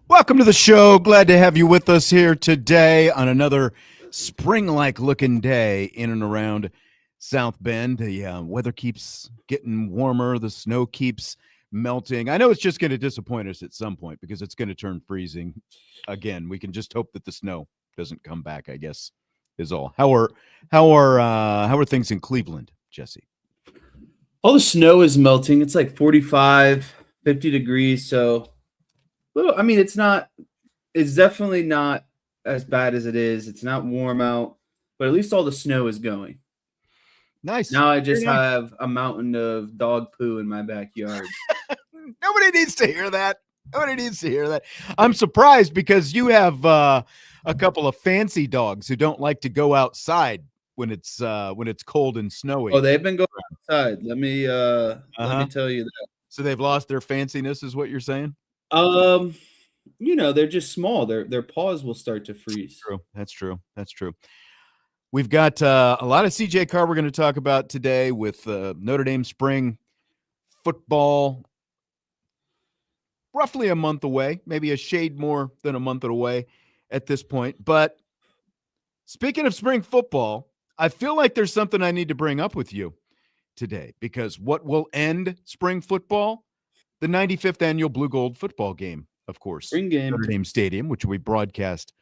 Welcome to the show. Glad to have you with us here today on another spring-like looking day in and around South Bend. The weather keeps getting warmer. The snow keeps melting. I know it's just going to disappoint us at some point because it's going to turn freezing again. We can just hope that the snow doesn't come back, I guess, is all. How are things in Cleveland, Jesse? All the snow is melting. It's like 45, 50 degrees, so I mean, it's definitely not as bad as it is. It's not warm out, but at least all the snow is going. Nice. Now I just have a mountain of dog poo in my backyard. Nobody needs to hear that. I'm surprised because you have a couple of fancy dogs who don't like to go outside when it's cold and snowy. Oh, they've been going outside. Let me tell you that. So they've lost their fanciness, is what you're saying? They're just small. Their paws will start to freeze. That's true. We've got a lot of CJ Carr we're going to talk about today with Notre Dame spring football roughly a month away, maybe a shade more than a month away at this point. But speaking of spring football, I feel like there's something I need to bring up with you today because what will end spring football? The 95th annual Blue Gold football game, of course. Spring game. Notre Dame Stadium, which we broadcast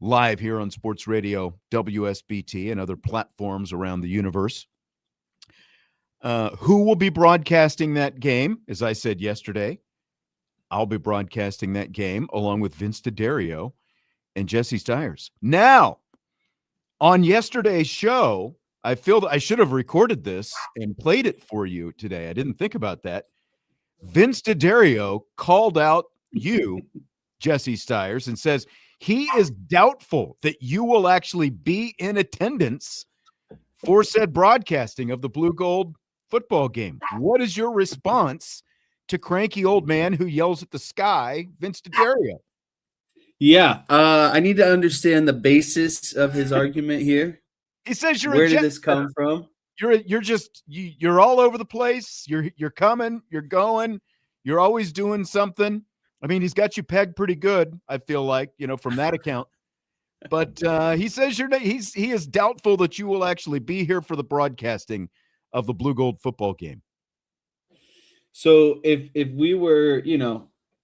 live here on Sports Radio, WSBT, and other platforms around the universe. Who will be broadcasting that game? As I said yesterday, I'll be broadcasting that game along with Vince D'Addario and Jesse Stiers. Now, on yesterday's show, I feel that I should have recorded this and played it for you today. I didn't think about that. Vince D'Addario called out you, Jesse Stiers, and says he is doubtful that you will actually be in attendance for said broadcasting of the Blue Gold football game. What is your response to cranky old man who yells at the sky, Vince D'Addario? Yeah, I need to understand the basis of his argument here. He says where did this come from? You're all over the place. You're coming, you're going, you're always doing something. I mean, he's got you pegged pretty good, I feel like, from that account. But he says he is doubtful that you will actually be here for the broadcasting of the Blue Gold football game. So if we were,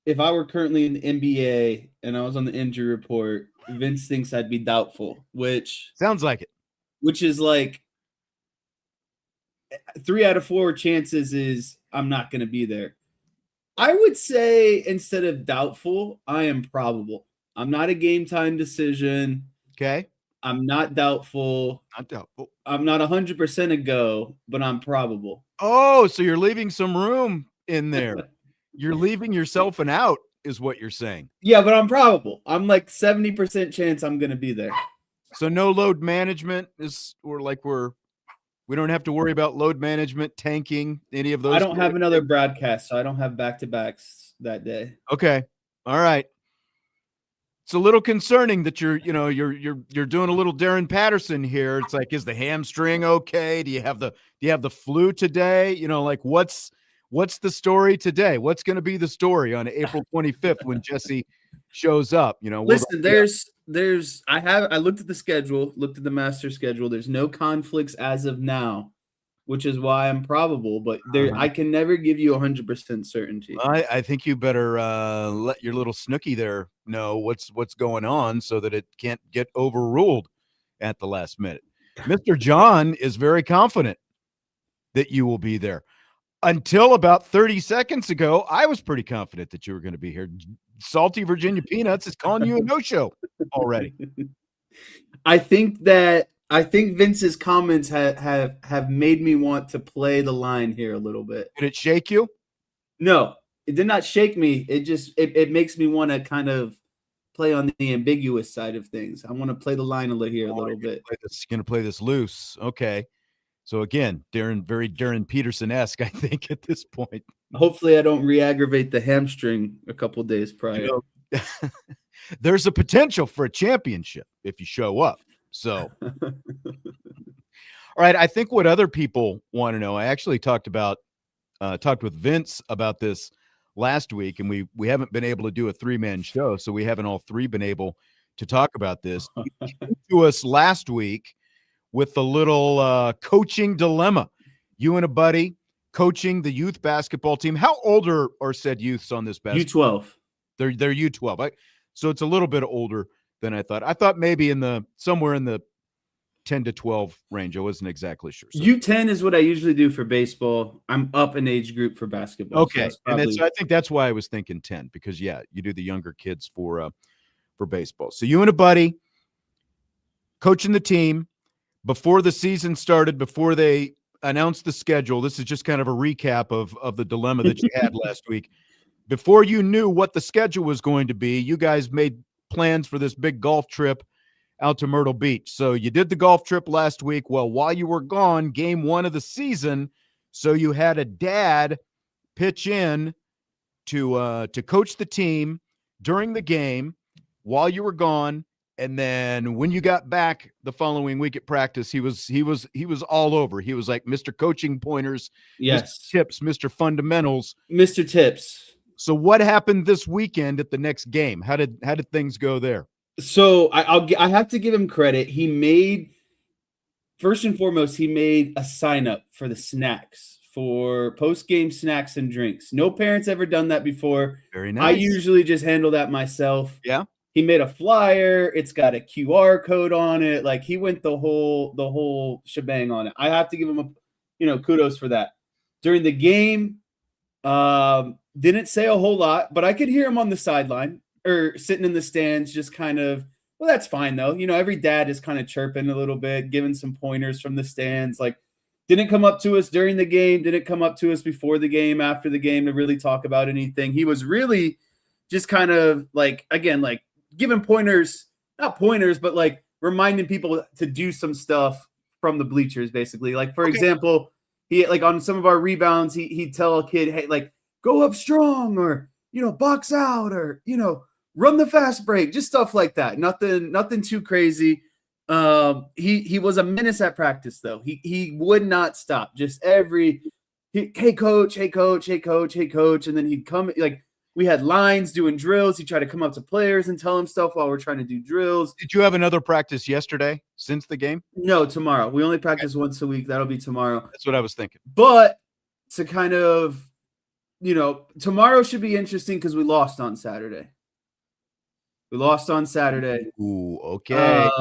if I were currently in the NBA and I was on the injury report, Vince thinks I'd be doubtful, which sounds like it. Which is like 3 out of 4 chances is I'm not going to be there. I would say instead of doubtful, I am probable. I'm not a game time decision. Okay. I'm not doubtful. I'm not 100% a go, but I'm probable. Oh, so you're leaving some room in there. You're leaving yourself an out is what you're saying. Yeah, but I'm probable. I'm like 70% chance I'm going to be there. So no load management we don't have to worry about load management, tanking, any of those. I don't have another broadcast, so I don't have back-to-backs that day. Okay. All right. It's a little concerning that you're doing a little Darren Patterson here. It's like, is the hamstring okay? Do you have the flu today? What's the story today? What's going to be the story on April 25th when Jesse shows up? Listen, I looked at the schedule, looked at the master schedule. There's no conflicts as of now, which is why I'm probable, but I can never give you 100% certainty. I think you better let your little Snooky there know what's going on so that it can't get overruled at the last minute. Mr. John is very confident that you will be there. Until about 30 seconds ago, I was pretty confident that you were going to be here. Salty Virginia Peanuts is calling you a no-show already. I think Vince's comments have made me want to play the line here a little bit. Did it shake you? No, it did not shake me. It makes me want to kind of play on the ambiguous side of things. I want to play the line a little bit. Going to play this loose. Okay. So again, very Darren Peterson-esque, I think, at this point. Hopefully I don't re-aggravate the hamstring a couple days prior. There's a potential for a championship if you show up. So, all right. I think what other people want to know, I actually talked with Vince about this last week, and we haven't been able to do a 3-man show, so we haven't all three been able to talk about this. He came to us last week with the little coaching dilemma. You and a buddy coaching the youth basketball team. How old are said youths on this basketball? U12. They're U12. So it's a little bit older than I thought. I thought maybe somewhere in the 10 to 12 range. I wasn't exactly sure. So. U10 is what I usually do for baseball. I'm up an age group for basketball. Okay. So I think that's why I was thinking 10, because you do the younger kids for baseball. So you and a buddy coaching the team before the season started, before they announced the schedule. This is just kind of a recap of the dilemma that you had last week. Before you knew what the schedule was going to be, you guys made plans for this big golf trip out to Myrtle Beach. So you did the golf trip last week. Well, while you were gone, game 1 of the season, so you had a dad pitch in to coach the team during the game while you were gone. And then when you got back the following week at practice, he was all over. He was like Mr. Coaching Pointers, yes, Mr. Tips, Mr. Fundamentals, Mr. Tips. So what happened this weekend at the next game? How did things go there? So I have to give him credit. He made, first and foremost, he made a sign up for the snacks, for post-game snacks and drinks. No parents ever done that before. Very nice. I usually just handle that myself. Yeah. He made a flyer. It's got a QR code on it. Like, he went the whole shebang on it. I have to give him kudos for that. During the game, didn't say a whole lot, but I could hear him on the sideline or sitting in the stands, just kind of, well, that's fine though. Every dad is kind of chirping a little bit, giving some pointers from the stands. Like, didn't come up to us during the game, didn't come up to us before the game, after the game to really talk about anything. He was really just kind of giving pointers, not pointers, but like reminding people to do some stuff from the bleachers, basically. Like, for example, he, like, on some of our rebounds, he'd tell a kid, hey, like, go up strong, or, box out, or, run the fast break, just stuff like that. Nothing too crazy. He was a menace at practice, though. He would not stop. Just hey coach, hey coach, hey coach, hey coach. And then he'd come, like, we had lines doing drills. He'd try to come up to players and tell them stuff while we're trying to do drills. Did you have another practice yesterday since the game? No, tomorrow. We only practice once a week. That'll be tomorrow. That's what I was thinking. But to kind of, tomorrow should be interesting because we lost on Saturday. Ooh, okay.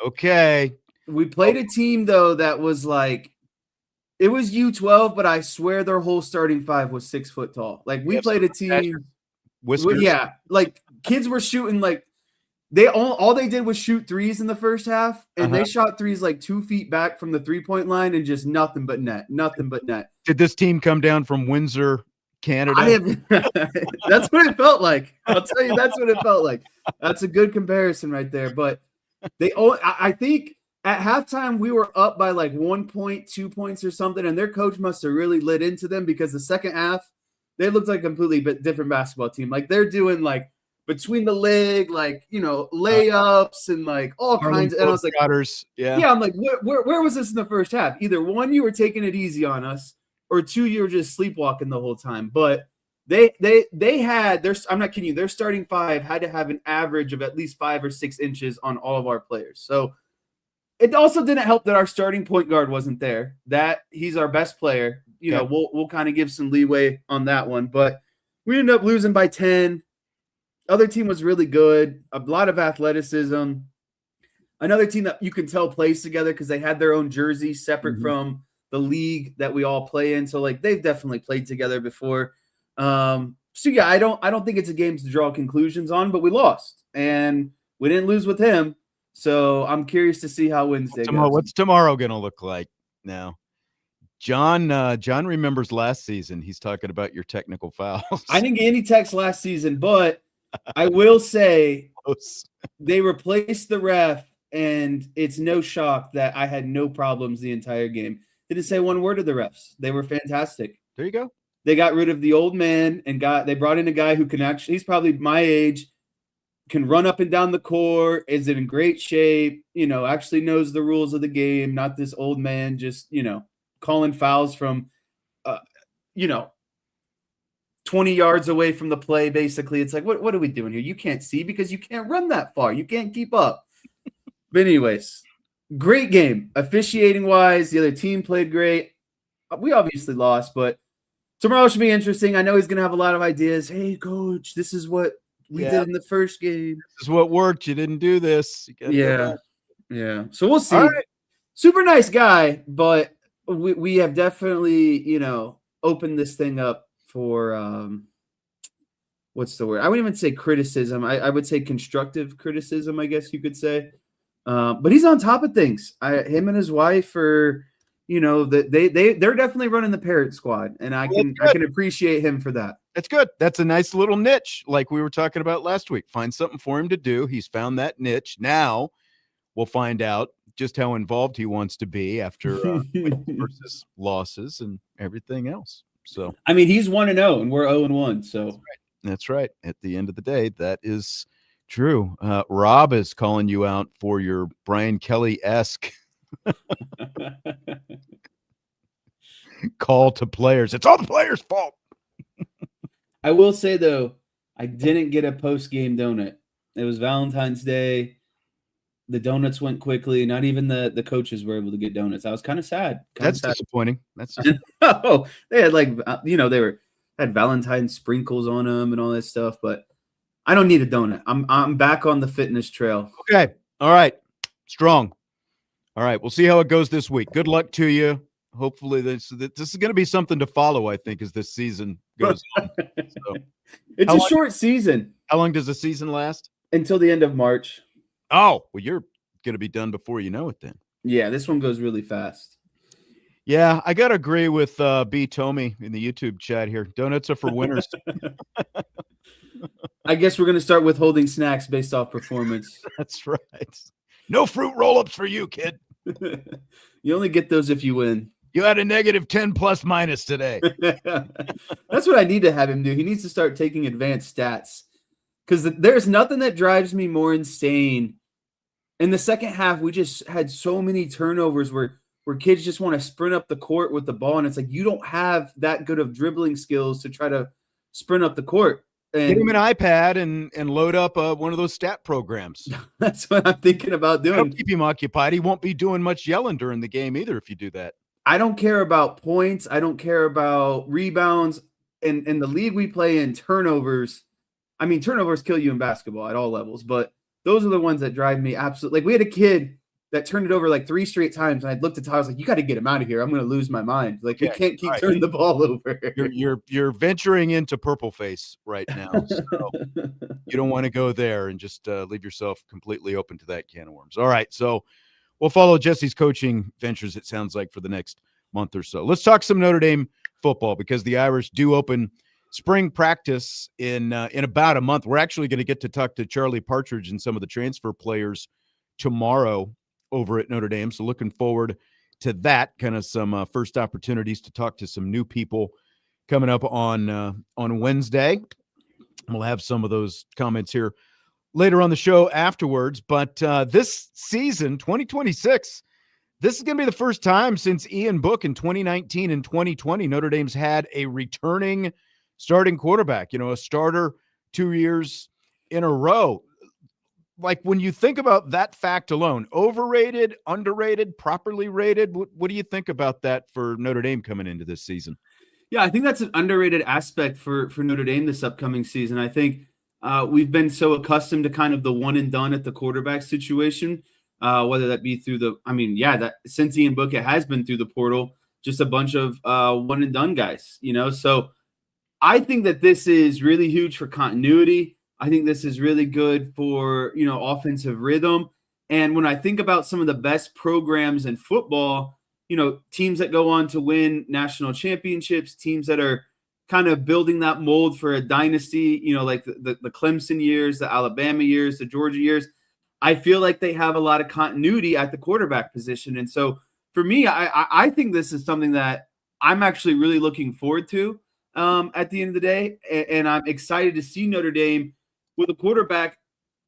Okay. We played a team, though, that was like, it was U12, but I swear their whole starting 5 was 6 foot tall. Like, we played a team. Whiskers. Yeah, like, kids were shooting, like, all they did was shoot threes in the first half, and they shot threes like 2 feet back from the 3-point line, and just nothing but net. Did this team come down from Windsor, Canada? That's what it felt like. I'll tell you, that's what it felt like. That's a good comparison right there. But I think at halftime we were up by like 1 point, 2 points or something, and their coach must have really lit into them, because the second half they looked like a completely different basketball team. Like, they're doing like between the leg, like, layups and like all kinds. And I was like, yeah, I'm like, where was this in the first half? Either one, you were taking it easy on us, or two, you were just sleepwalking the whole time. But they had I'm not kidding you, their starting 5 had to have an average of at least 5 or 6 inches on all of our players. So it also didn't help that our starting point guard wasn't there. That he's our best player. We'll kind of give some leeway on that one. But we ended up losing by 10. Other team was really good. A lot of athleticism. Another team that you can tell plays together because they had their own jersey separate from the league that we all play in. So, like, they've definitely played together before. So yeah, I don't think it's a game to draw conclusions on, but we lost and we didn't lose with him. So I'm curious to see how Wednesday goes. What's tomorrow going to look like now? John remembers last season. He's talking about your technical fouls. I didn't get any texts last season, but I will say Close. they replaced the ref, and it's no shock that I had no problems the entire game. Didn't say one word to the refs. They were fantastic. There you go. They got rid of the old man and they brought in a guy who can actually, he's probably my age, can run up and down the court, is in great shape, actually knows the rules of the game, not this old man just, calling fouls from, 20 yards away from the play, basically. It's like, what are we doing here? You can't see because you can't run that far. You can't keep up. But anyways, great game. Officiating-wise, the other team played great. We obviously lost, but tomorrow should be interesting. I know he's going to have a lot of ideas. Hey, coach, this is what we did in the first game. This is what worked. You didn't do this. Yeah. So we'll see. Right. Super nice guy, but we have definitely, opened this thing up for what's the word? I wouldn't even say criticism. I would say constructive criticism, I guess you could say. But he's on top of things. Him and his wife are, they're definitely running the Parrot Squad, and I can appreciate him for that. That's good. That's a nice little niche, like we were talking about last week. Find something for him to do. He's found that niche. Now we'll find out just how involved he wants to be after versus losses and everything else. So I mean, he's 1-0 and we're 0-1. So that's right. At the end of the day, that is true. Rob is calling you out for your Brian Kelly-esque call to players. It's all the players' fault. I will say, though, I didn't get a post-game donut. It was Valentine's Day. The donuts went quickly. Not even the coaches were able to get donuts. I was kind of sad. That's disappointing. That's oh, they had had Valentine's sprinkles on them and all that stuff. But I don't need a donut. I'm back on the fitness trail. Okay. All right. Strong. All right. We'll see how it goes this week. Good luck to you. Hopefully this is going to be something to follow, I think, as this season goes on. So, it's a short season. How long does the season last? Until the end of March. Oh, well, you're going to be done before you know it then. Yeah, this one goes really fast. Yeah, I got to agree with B. Tomey in the YouTube chat here. Donuts are for winners. I guess we're going to start withholding snacks based off performance. That's right. No fruit roll-ups for you, kid. You only get those if you win. You had a negative 10 plus minus today. That's what I need to have him do. He needs to start taking advanced stats because there's nothing that drives me more insane. In the second half, we just had so many turnovers where kids just want to sprint up the court with the ball, and it's like you don't have that good of dribbling skills to try to sprint up the court. And get him an iPad and load up one of those stat programs. That's what I'm thinking about doing. That'll keep him occupied. He won't be doing much yelling during the game either if you do that. I don't care about points. I don't care about rebounds. In the league we play in, turnovers. I mean, turnovers kill you in basketball at all levels, but those are the ones that drive me absolutely. Like we had a kid that turned it over like 3 straight times, and I looked at Tyler, I was like, "You got to get him out of here. I'm going to lose my mind. Like we can't keep turning the ball over." You're venturing into purple face right now, so you don't want to go there and just leave yourself completely open to that can of worms. All right, so we'll follow Jesse's coaching ventures. It sounds like for the next month or so. Let's talk some Notre Dame football because the Irish do open spring practice in about a month. We're actually going to get to talk to Charlie Partridge and some of the transfer players tomorrow over at Notre Dame. So looking forward to that, kind of some first opportunities to talk to some new people coming up on Wednesday. We'll have some of those comments here later on the show afterwards. But this season, 2026, this is going to be the first time since Ian Book in 2019 and 2020, Notre Dame's had a returning starting quarterback, a starter 2 years in a row. Like when you think about that fact alone, overrated, underrated, properly rated, what do you think about that for Notre Dame coming into this season? Yeah, I think that's an underrated aspect for Notre Dame this upcoming season. I think we've been so accustomed to kind of the one and done at the quarterback situation, whether that be through that since Ian Book, it has been through the portal, just a bunch of one and done guys, So I think that this is really huge for continuity. I think this is really good for, offensive rhythm. And when I think about some of the best programs in football, teams that go on to win national championships, teams that are kind of building that mold for a dynasty, like the Clemson years, the Alabama years, the Georgia years. I feel like they have a lot of continuity at the quarterback position. And so for me, I think this is something that I'm actually really looking forward to at the end of the day. And I'm excited to see Notre Dame with a quarterback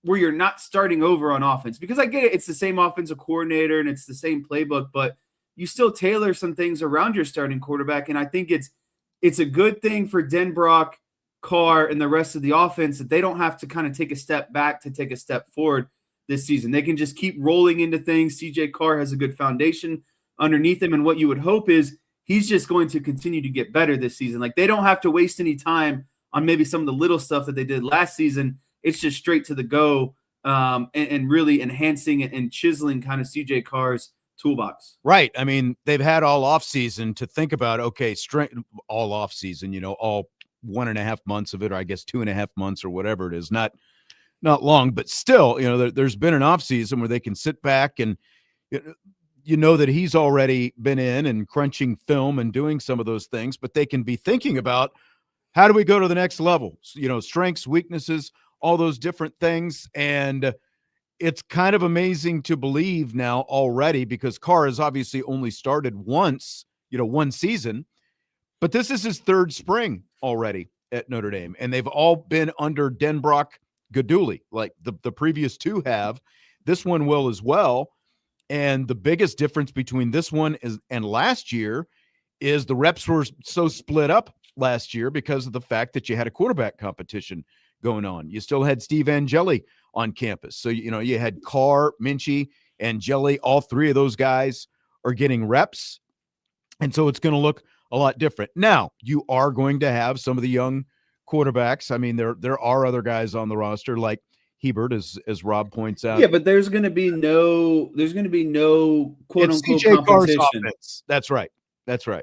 where you're not starting over on offense, because I get it. It's the same offensive coordinator and it's the same playbook, but you still tailor some things around your starting quarterback. And I think it's a good thing for Denbrock, Carr, and the rest of the offense that they don't have to kind of take a step back to take a step forward this season. They can just keep rolling into things. CJ Carr has a good foundation underneath him. And what you would hope is he's just going to continue to get better this season. Like, they don't have to waste any time on maybe some of the little stuff that they did last season. It's just straight to the go and really enhancing and chiseling kind of CJ Carr's toolbox. Right. I mean, they've had all off season to think about, okay, strength all off season, all 1.5 months of it, or I guess 2.5 months or whatever it is, not long, but still, there's been an off season where they can sit back and, that he's already been in and crunching film and doing some of those things, but they can be thinking about, how do we go to the next level? Strengths, weaknesses, all those different things. And it's kind of amazing to believe now already, because Carr has obviously only started once, one season, but this is his third spring already at Notre Dame. And they've all been under Denbrock Gaduli, like the previous two have. This one will as well. And the biggest difference between this one and last year is the reps were so split up last year because of the fact that you had a quarterback competition going on. You still had Steve Angeli on campus. So, you had Carr, Minchie, and Jelly. All three of those guys are getting reps. And so it's going to look a lot different. Now, you are going to have some of the young quarterbacks. I mean, there are other guys on the roster like Hebert, as Rob points out. Yeah, but there's going to be no quote unquote CJ Carr's competition. offense. That's right.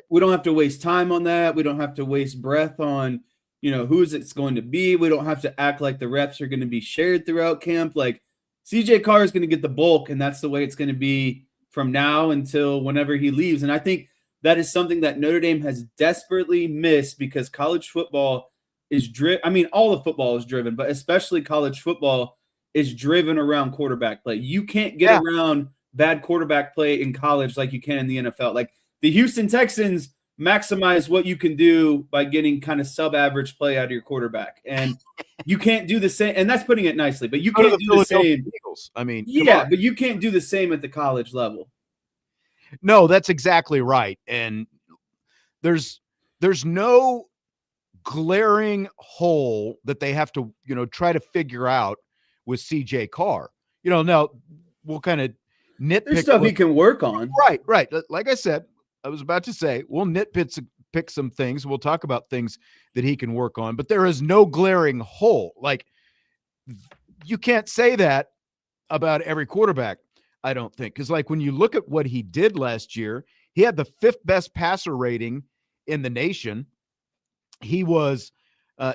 We don't have to waste time on that. We don't have to waste breath on, who's it's going to be. We don't have to act like the reps are going to be shared throughout camp. Like, CJ Carr is going to get the bulk, and that's the way it's going to be from now until whenever he leaves. And I think that is something that Notre Dame has desperately missed, because college football is driven. I mean, all of football is driven, but especially college football is driven around quarterback play. You can't get around bad quarterback play in college like you can in the NFL. Like, the Houston Texans maximize what you can do by getting kind of sub-average play out of your quarterback. And you can't do the same. And that's putting it nicely, but you can't do the same. Eagles. I mean, but you can't do the same at the college level. No, that's exactly right. And there's no glaring hole that they have to, try to figure out with CJ Carr. Now we'll kind of nitpick. There's stuff he can work on. Right. Like I said, I was about to say, we'll pick some things. We'll talk about things that he can work on, but there is no glaring hole. Like, you can't say that about every quarterback, I don't think. Because, like, when you look at what he did last year, he had the 5th best passer rating in the nation. He was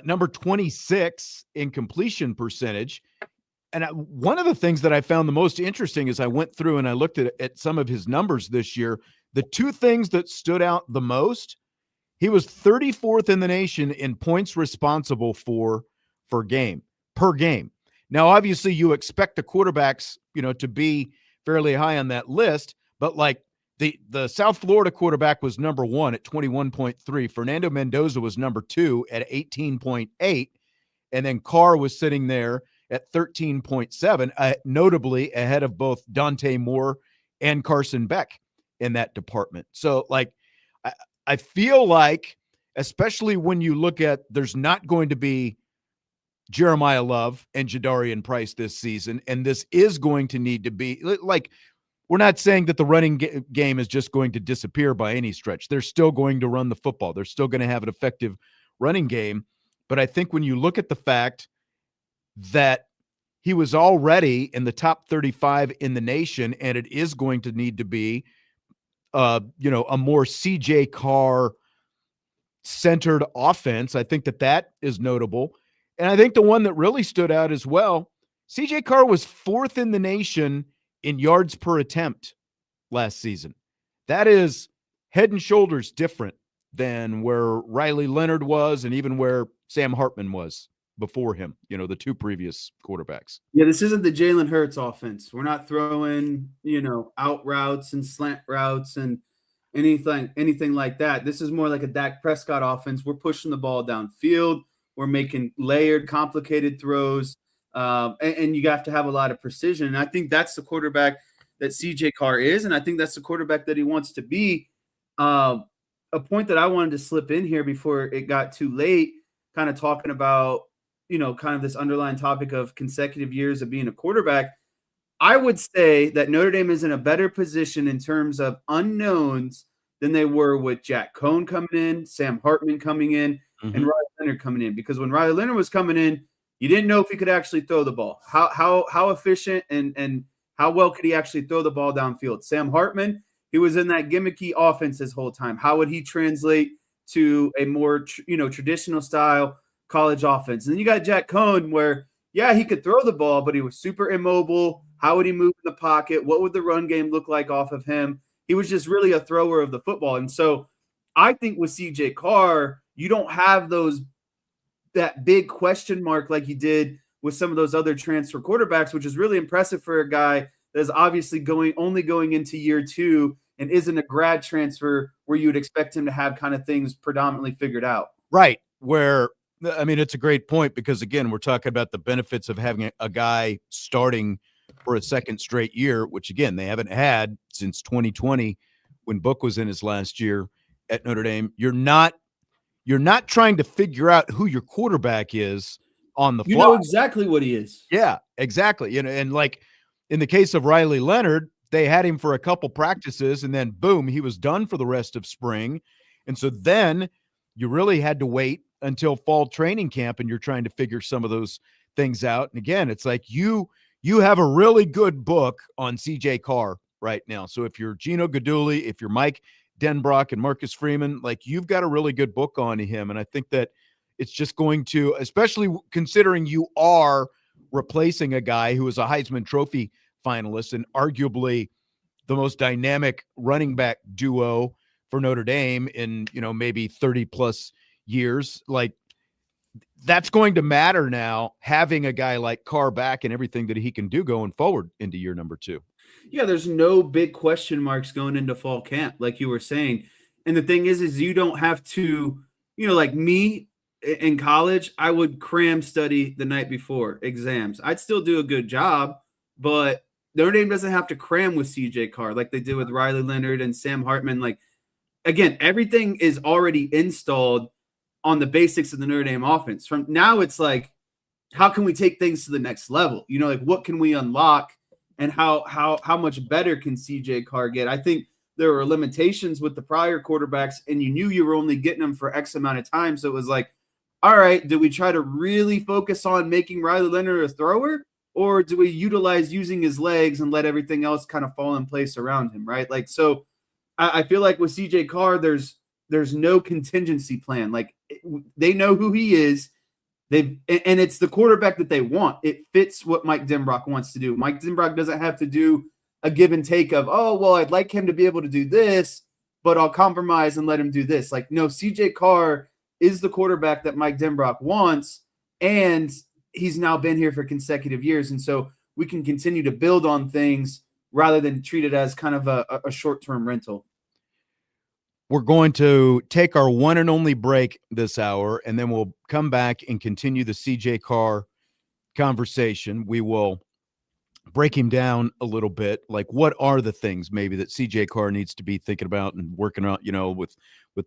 number 26 in completion percentage. And one of the things that I found the most interesting is I went through and I looked at some of his numbers this year. The two things that stood out the most, he was 34th in the nation in points responsible for per game. Now, obviously, you expect the quarterbacks, to be fairly high on that list, but like the South Florida quarterback was number 1 at 21.3. Fernando Mendoza was number 2 at 18.8. And then Carr was sitting there at 13.7, notably ahead of both Dante Moore and Carson Beck in that department. So, like, I feel like, especially when you look at, there's not going to be Jeremiah Love and Jadarian Price this season, and this is going to need to be, like, we're not saying that the running game is just going to disappear by any stretch. They're still going to run the football. They're still going to have an effective running game. But I think when you look at the fact that he was already in the top 35 in the nation, and it is going to need to be, a more CJ Carr centered offense, I think that is notable. And I think the one that really stood out as well, CJ Carr was 4th in the nation in yards per attempt last season. That is head and shoulders different than where Riley Leonard was and even where Sam Hartman was before him, the two previous quarterbacks. Yeah, this isn't the Jalen Hurts offense. We're not throwing, out routes and slant routes and anything like that. This is more like a Dak Prescott offense. We're pushing the ball downfield. We're making layered, complicated throws, and you have to have a lot of precision. And I think that's the quarterback that CJ Carr is, and I think that's the quarterback that he wants to be. A point that I wanted to slip in here before it got too late, kind of talking about kind of this underlying topic of consecutive years of being a quarterback. I would say that Notre Dame is in a better position in terms of unknowns than they were with Jack Cohn coming in, Sam Hartman coming in, and Riley Leonard coming in. Because when Riley Leonard was coming in, you didn't know if he could actually throw the ball. How efficient and how well could he actually throw the ball downfield? Sam Hartman, he was in that gimmicky offense this whole time. How would he translate to a more traditional style college offense? And then you got Jack Cohn, where he could throw the ball, but he was super immobile. How would he move in the pocket? What would the run game look like off of him? He was just really a thrower of the football. And so I think with CJ Carr, you don't have that big question mark like you did with some of those other transfer quarterbacks, which is really impressive for a guy that is obviously only going into year 2 and isn't a grad transfer where you would expect him to have kind of things predominantly figured out. Right. It's a great point because, again, we're talking about the benefits of having a guy starting for a second straight year, which, again, they haven't had since 2020 when Book was in his last year at Notre Dame. You're not trying to figure out who your quarterback is on the fly. You know exactly what he is. Yeah, exactly. And like in the case of Riley Leonard, they had him for a couple practices and then boom, he was done for the rest of spring. And so then you really had to wait until fall training camp and you're trying to figure some of those things out. And again, it's like you have a really good book on CJ Carr right now. So if you're Gino Guidugli, if you're Mike Denbrock and Marcus Freeman, like you've got a really good book on him. And I think that it's just going to, especially considering you are replacing a guy who is a Heisman Trophy finalist and arguably the most dynamic running back duo for Notre Dame in, maybe 30 plus years. Like that's going to matter now, having a guy like Carr back and everything that he can do going forward into year number 2. Yeah, there's no big question marks going into fall camp, like you were saying. And the thing is you don't have to, like me in college, I would cram study the night before exams. I'd still do a good job, but Notre Dame doesn't have to cram with CJ Carr like they did with Riley Leonard and Sam Hartman. Like, again, everything is already installed on the basics of the Notre Dame offense. From now, it's like, how can we take things to the next level? Like what can we unlock and how much better can CJ Carr get? I think there were limitations with the prior quarterbacks and you knew you were only getting them for X amount of time. So it was like, all right, do we try to really focus on making Riley Leonard a thrower? Or do we utilize using his legs and let everything else kind of fall in place around him, right? Like, so I feel like with CJ Carr, there's no contingency plan. Like they know who he is. And it's the quarterback that they want. It fits what Mike Denbrock wants to do. Mike Denbrock doesn't have to do a give and take of, oh, well, I'd like him to be able to do this, but I'll compromise and let him do this. Like, no, CJ Carr is the quarterback that Mike Denbrock wants, and he's now been here for consecutive years. And so we can continue to build on things rather than treat it as kind of a short-term rental. We're going to take our one and only break this hour, and then we'll come back and continue the CJ Carr conversation. We will break him down a little bit. Like, what are the things maybe that CJ Carr needs to be thinking about and working out, with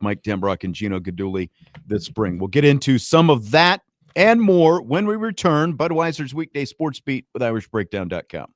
Mike Denbrock and Gino Guidugli this spring? We'll get into some of that and more when we return. Budweiser's Weekday Sports Beat with IrishBreakdown.com.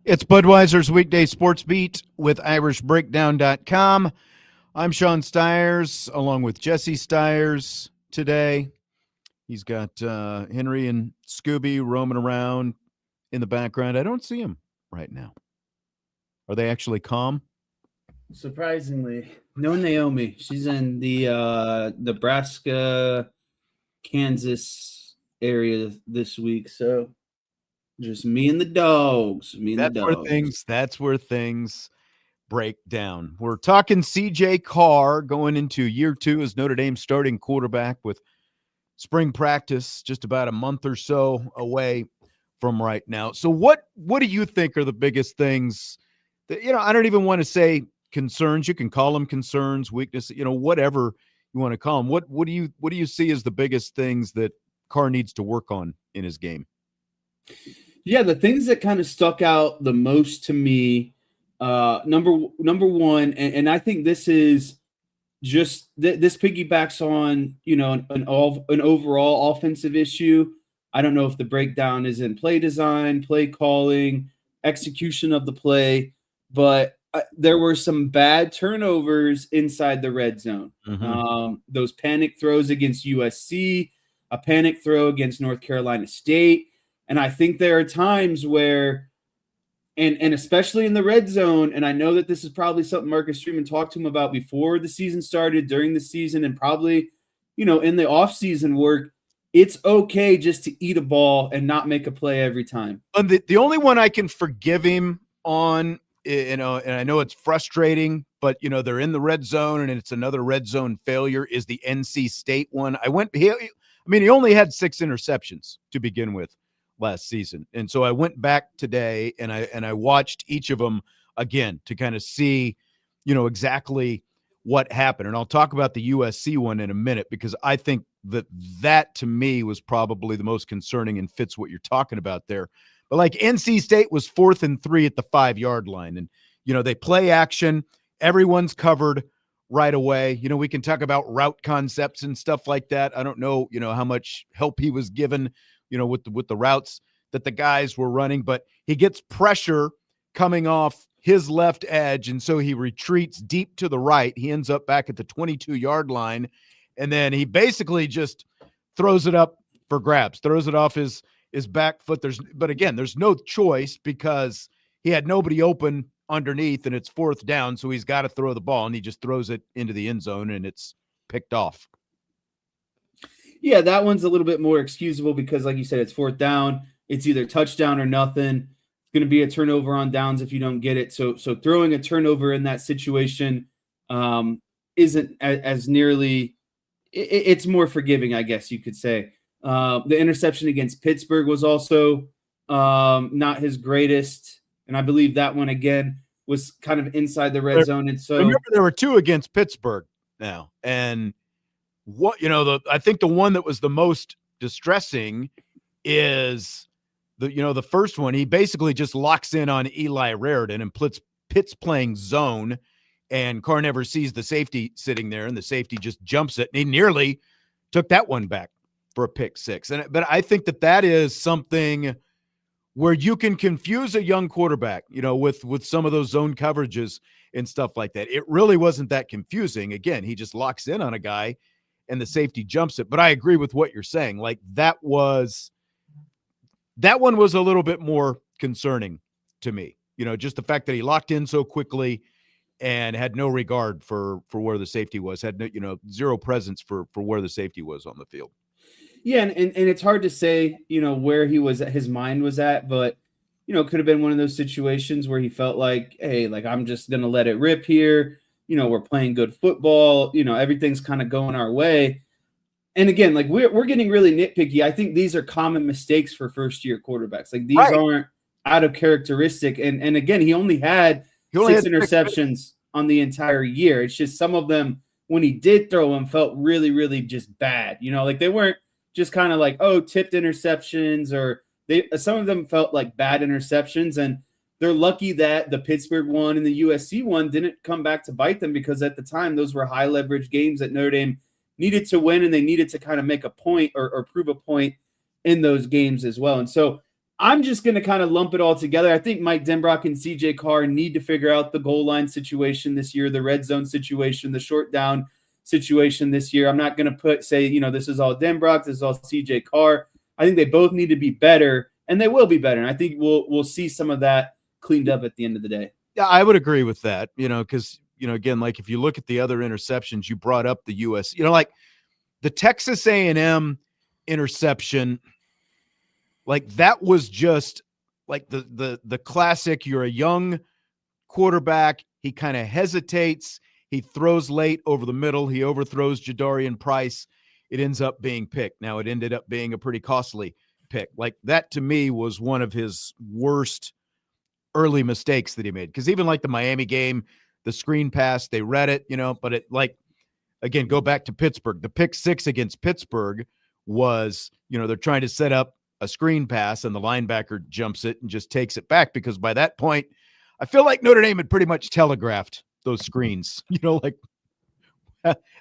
It's Budweiser's Weekday Sportsbeat with IrishBreakdown.com. I'm Sean Stiers, along with Jesse Stiers today. He's got Henry and Scooby roaming around in the background. I don't see him right now. Are they actually calm? Surprisingly, no Naomi. She's in the Nebraska, Kansas area this week. So just me and the dogs. That's where things break down. We're talking CJ Carr going into year 2 as Notre Dame starting quarterback with spring practice just about a month or so away from right now. So what do you think are the biggest things that, I don't even want to say concerns. You can call them concerns, weakness, whatever you want to call them. What do you see as the biggest things that Carr needs to work on in his game? Yeah, the things that kind of stuck out the most to me, number one, and I think this is just this piggybacks on an overall offensive issue. I don't know if the breakdown is in play design, play calling, execution of the play, but there were some bad turnovers inside the red zone. Mm-hmm. Those panic throws against USC, a panic throw against North Carolina State. And I think there are times where, and especially in the red zone, and I know that this is probably something Marcus Freeman talked to him about before the season started, during the season, and probably, in the offseason work, it's okay just to eat a ball and not make a play every time. And the only one I can forgive him on, and I know it's frustrating, but, they're in the red zone and it's another red zone failure, is the NC State one. He only had 6 interceptions to begin with last season. And so I went back today and I watched each of them again to kind of see, exactly what happened. And I'll talk about the USC one in a minute, because I think that to me was probably the most concerning and fits what you're talking about there. But like NC State was 4th and 3 at the 5-yard line. And, they play action. Everyone's covered right away. We can talk about route concepts and stuff like that. I don't know, how much help he was given, with the routes that the guys were running, but he gets pressure coming off his left edge. And so he retreats deep to the right. He ends up back at the 22-yard line. And then he basically just throws it up for grabs, throws it off his back foot. But again, there's no choice because he had nobody open underneath and it's 4th down. So he's got to throw the ball and he just throws it into the end zone and it's picked off. Yeah, that one's a little bit more excusable because, like you said, it's 4th down. It's either touchdown or nothing. It's going to be a turnover on downs if you don't get it. So throwing a turnover in that situation isn't as nearly – it's more forgiving, I guess you could say. The interception against Pittsburgh was also not his greatest, and I believe that one, again, was kind of inside the red zone. And so remember, there were 2 against Pittsburgh now, and – I think the one that was the most distressing is the first one. He basically just locks in on Eli Raridan and Pitt's playing zone, and Carr never sees the safety sitting there, and the safety just jumps it, and he nearly took that one back for a pick 6. But I think that is something where you can confuse a young quarterback, with some of those zone coverages and stuff like that. It really wasn't that confusing. Again, he just locks in on a guy and the safety jumps it. But I agree with what you're saying. Like that one was a little bit more concerning to me, just the fact that he locked in so quickly and had no regard for where the safety was, had no, zero presence for where the safety was on the field. Yeah. And it's hard to say, where his mind was at, but, it could have been one of those situations where he felt like, hey, like, I'm just going to let it rip here. We're playing good football, everything's kind of going our way. And again, like we're getting really nitpicky. I think these are common mistakes for first-year quarterbacks. Like these aren't out of characteristic. And again, he only had 6 interceptions on the entire year. It's just some of them, when he did throw them, felt really, really just bad. Like they weren't just kind of like, tipped interceptions, or some of them felt like bad interceptions. And they're lucky that the Pittsburgh one and the USC one didn't come back to bite them, because at the time those were high leverage games that Notre Dame needed to win, and they needed to kind of make a point or prove a point in those games as well. And so I'm just going to kind of lump it all together. I think Mike Denbrock and CJ Carr need to figure out the goal line situation this year, the red zone situation, the short down situation this year. I'm not going to say, this is all Denbrock, this is all CJ Carr. I think they both need to be better, and they will be better. And I think we'll see some of that cleaned up at the end of the day. Yeah, I would agree with that, because, again, like if you look at the other interceptions, you brought up the US, like the Texas A&M interception, like that was just like the classic. You're a young quarterback. He kind of hesitates. He throws late over the middle. He overthrows Jadarian Price. It ends up being picked. Now it ended up being a pretty costly pick. Like that to me was one of his worst early mistakes that he made. Because even like the Miami game, the screen pass, they read it, but it again, go back to Pittsburgh. The pick 6 against Pittsburgh was, they're trying to set up a screen pass and the linebacker jumps it and just takes it back, because by that point, I feel like Notre Dame had pretty much telegraphed those screens, like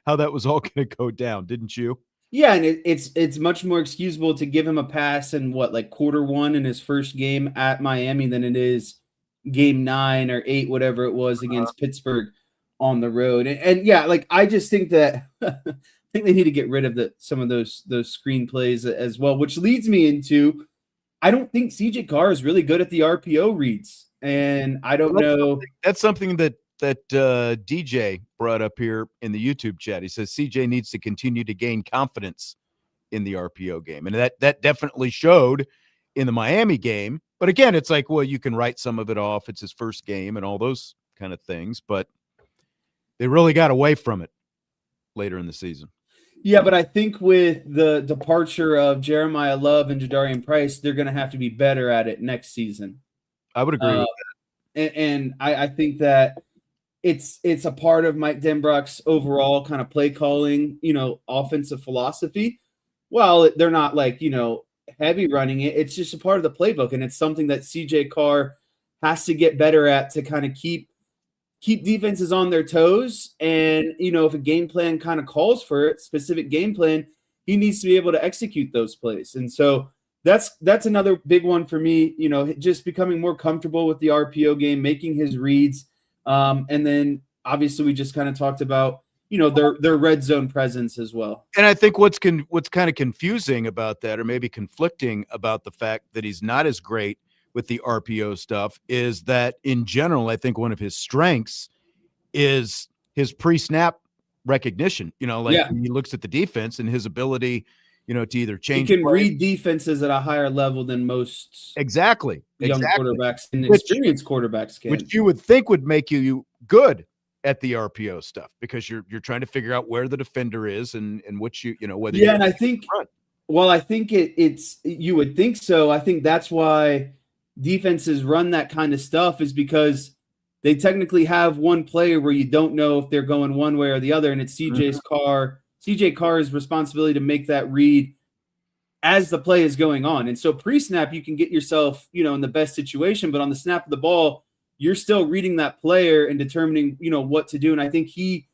how that was all going to go down, didn't you? Yeah, and it's much more excusable to give him a pass in quarter 1 in his first game at Miami than it is game 9 or 8, whatever it was against Pittsburgh on the road. And yeah, I just think that I think they need to get rid of some of those screen plays as well, which leads me into I don't think CJ Carr is really good at the RPO reads, and I don't know. That's something that DJ brought up here in the YouTube chat. He says CJ needs to continue to gain confidence in the RPO game, and that definitely showed in the Miami game. But again, it's like, well, you can write some of it off. It's his first game and all those kind of things, but they really got away from it later in the season. Yeah, but I think with the departure of Jeremiah Love and Jadarian Price, they're going to have to be better at it next season. I would agree with that. And I think that it's a part of Mike Denbrock's overall kind of play calling, offensive philosophy. Well, they're not heavy running it. It's just a part of the playbook, and it's something that CJ Carr has to get better at to kind of keep defenses on their toes. And, if a game plan kind of calls for it, specific game plan, he needs to be able to execute those plays. And so that's another big one for me, just becoming more comfortable with the RPO game, making his reads. And then obviously we just kind of talked about, their red zone presence as well. And I think what's kind of confusing about that, or maybe conflicting about the fact that he's not as great with the RPO stuff, is that in general, I think one of his strengths is his pre-snap recognition. When he looks at the defense and his ability, to either change. He can read defenses at a higher level than most young quarterbacks and experienced quarterbacks can. Which you would think would make you good at the RPO stuff, because you're trying to figure out where the defender is and what whether. Yeah, and I think it's you would think so. I think that's why defenses run that kind of stuff, is because they technically have one player where you don't know if they're going one way or the other, and it's CJ Carr's responsibility to make that read as the play is going on. And so pre-snap, you can get yourself, in the best situation, but on the snap of the ball, you're still reading that player and determining, what to do. And I think he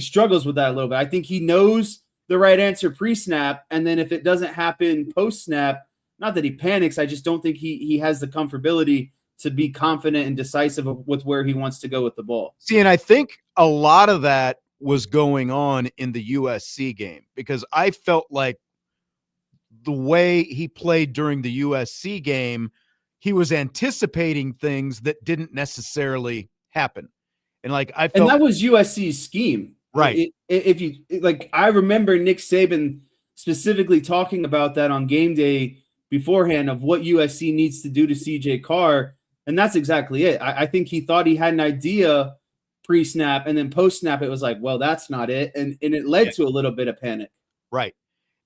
struggles with that a little bit. I think he knows the right answer pre-snap, and then if it doesn't happen post-snap, not that he panics, I just don't think he has the comfortability to be confident and decisive with where he wants to go with the ball. See, and I think a lot of that was going on in the USC game, because I felt like the way he played during the USC game, he was anticipating things that didn't necessarily happen. And I felt, and that was USC's scheme. Right. If you I remember Nick Saban specifically talking about that on game day beforehand of what USC needs to do to CJ Carr. And that's exactly it. I think he thought he had an idea pre-snap, and then post-snap, it was like, well, that's not it. And it led to a little bit of panic. Right.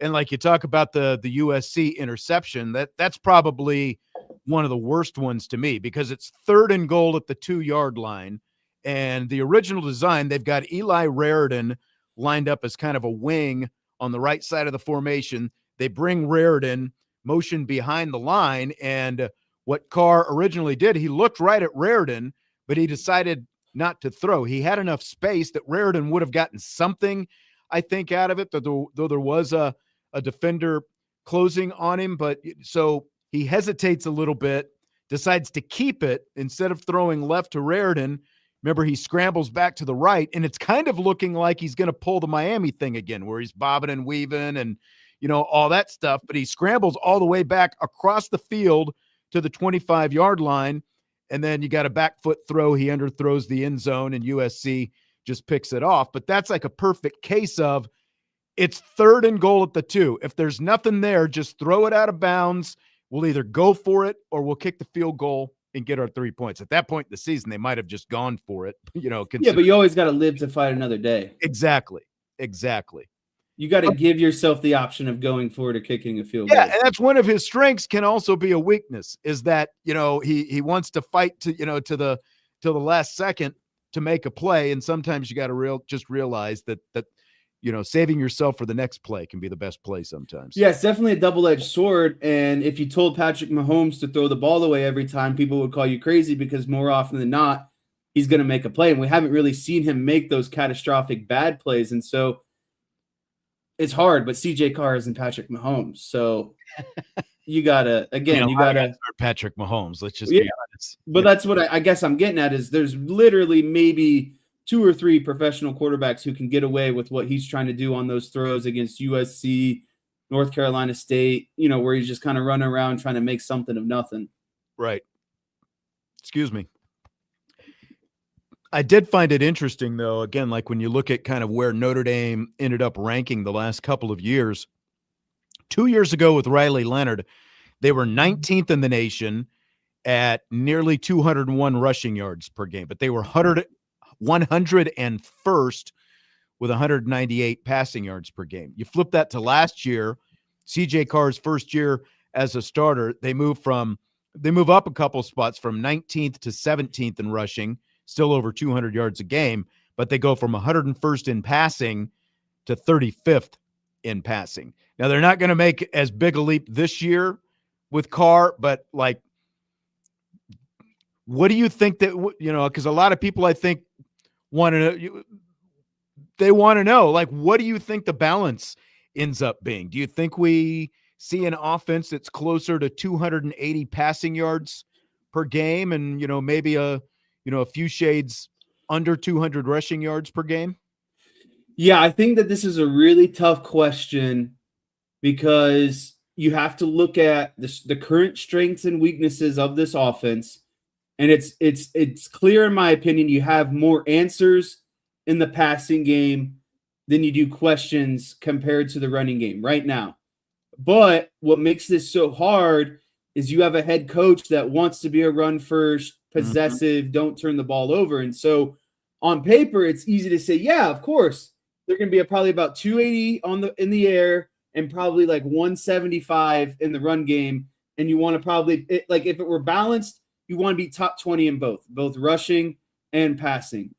And you talk about the USC interception, that's probably one of the worst ones to me, because it's 3rd and goal at the 2-yard line. And the original design, they've got Eli Raridan lined up as kind of a wing on the right side of the formation. They bring Raridan motion behind the line. And what Carr originally did, he looked right at Raridan, but he decided not to throw. He had enough space that Raridan would have gotten something, I think, out of it, though there was a defender closing on him. But so He hesitates a little bit, decides to keep it instead of throwing left to Raritan. Remember, he scrambles back to the right, and it's kind of looking like he's going to pull the Miami thing again, where he's bobbing and weaving and, all that stuff. But he scrambles all the way back across the field to the 25-yard line, and then you got a back foot throw. He underthrows the end zone, and USC just picks it off. But that's like a perfect case of it's 3rd and goal at the 2. If there's nothing there, just throw it out of bounds. We'll either go for it or we'll kick the field goal and get our 3 points. At that point in the season, they might have just gone for it. Yeah, but you always got to live to fight another day. Exactly. You got to give yourself the option of going for it or kicking a field goal. Yeah, and that's one of his strengths. Can also be a weakness. Is that he wants to fight to the last second to make a play, and sometimes you got to just realize that saving yourself for the next play can be the best play sometimes. Yeah, it's definitely a double-edged sword. And if you told Patrick Mahomes to throw the ball away every time, people would call you crazy because more often than not, he's going to make a play. And we haven't really seen him make those catastrophic bad plays. And so it's hard, but CJ Carr isn't Patrick Mahomes. So you got to, again, you got to – Patrick Mahomes, let's just be honest. But that's what I guess I'm getting at is there's literally maybe 2 or 3 professional quarterbacks who can get away with what he's trying to do on those throws against USC, North Carolina State, where he's just kind of running around trying to make something of nothing. Right. Excuse me. I did find it interesting, though, again, like when you look at kind of where Notre Dame ended up ranking the last couple of years. 2 years ago with Riley Leonard, they were 19th in the nation at nearly 201 rushing yards per game, but they were 101st with 198 passing yards per game. You flip that to last year, CJ Carr's first year as a starter, they move up a couple spots from 19th to 17th in rushing, still over 200 yards a game, but they go from 101st in passing to 35th in passing. Now, they're not going to make as big a leap this year with Carr, but what do you think that, because a lot of people, I think, want to know, what do you think the balance ends up being? Do you think we see an offense that's closer to 280 passing yards per game and, maybe a few shades under 200 rushing yards per game? Yeah, I think that this is a really tough question because you have to look at the current strengths and weaknesses of this offense. And it's clear, in my opinion, you have more answers in the passing game than you do questions compared to the running game right now. But what makes this so hard is you have a head coach that wants to be a run first, possessive, don't turn the ball over. And so on paper, it's easy to say, yeah, of course, they're going to be probably about 280 in the air and probably like 175 in the run game. And you want to probably, if it were balanced, you want to be top 20 in both rushing and passing.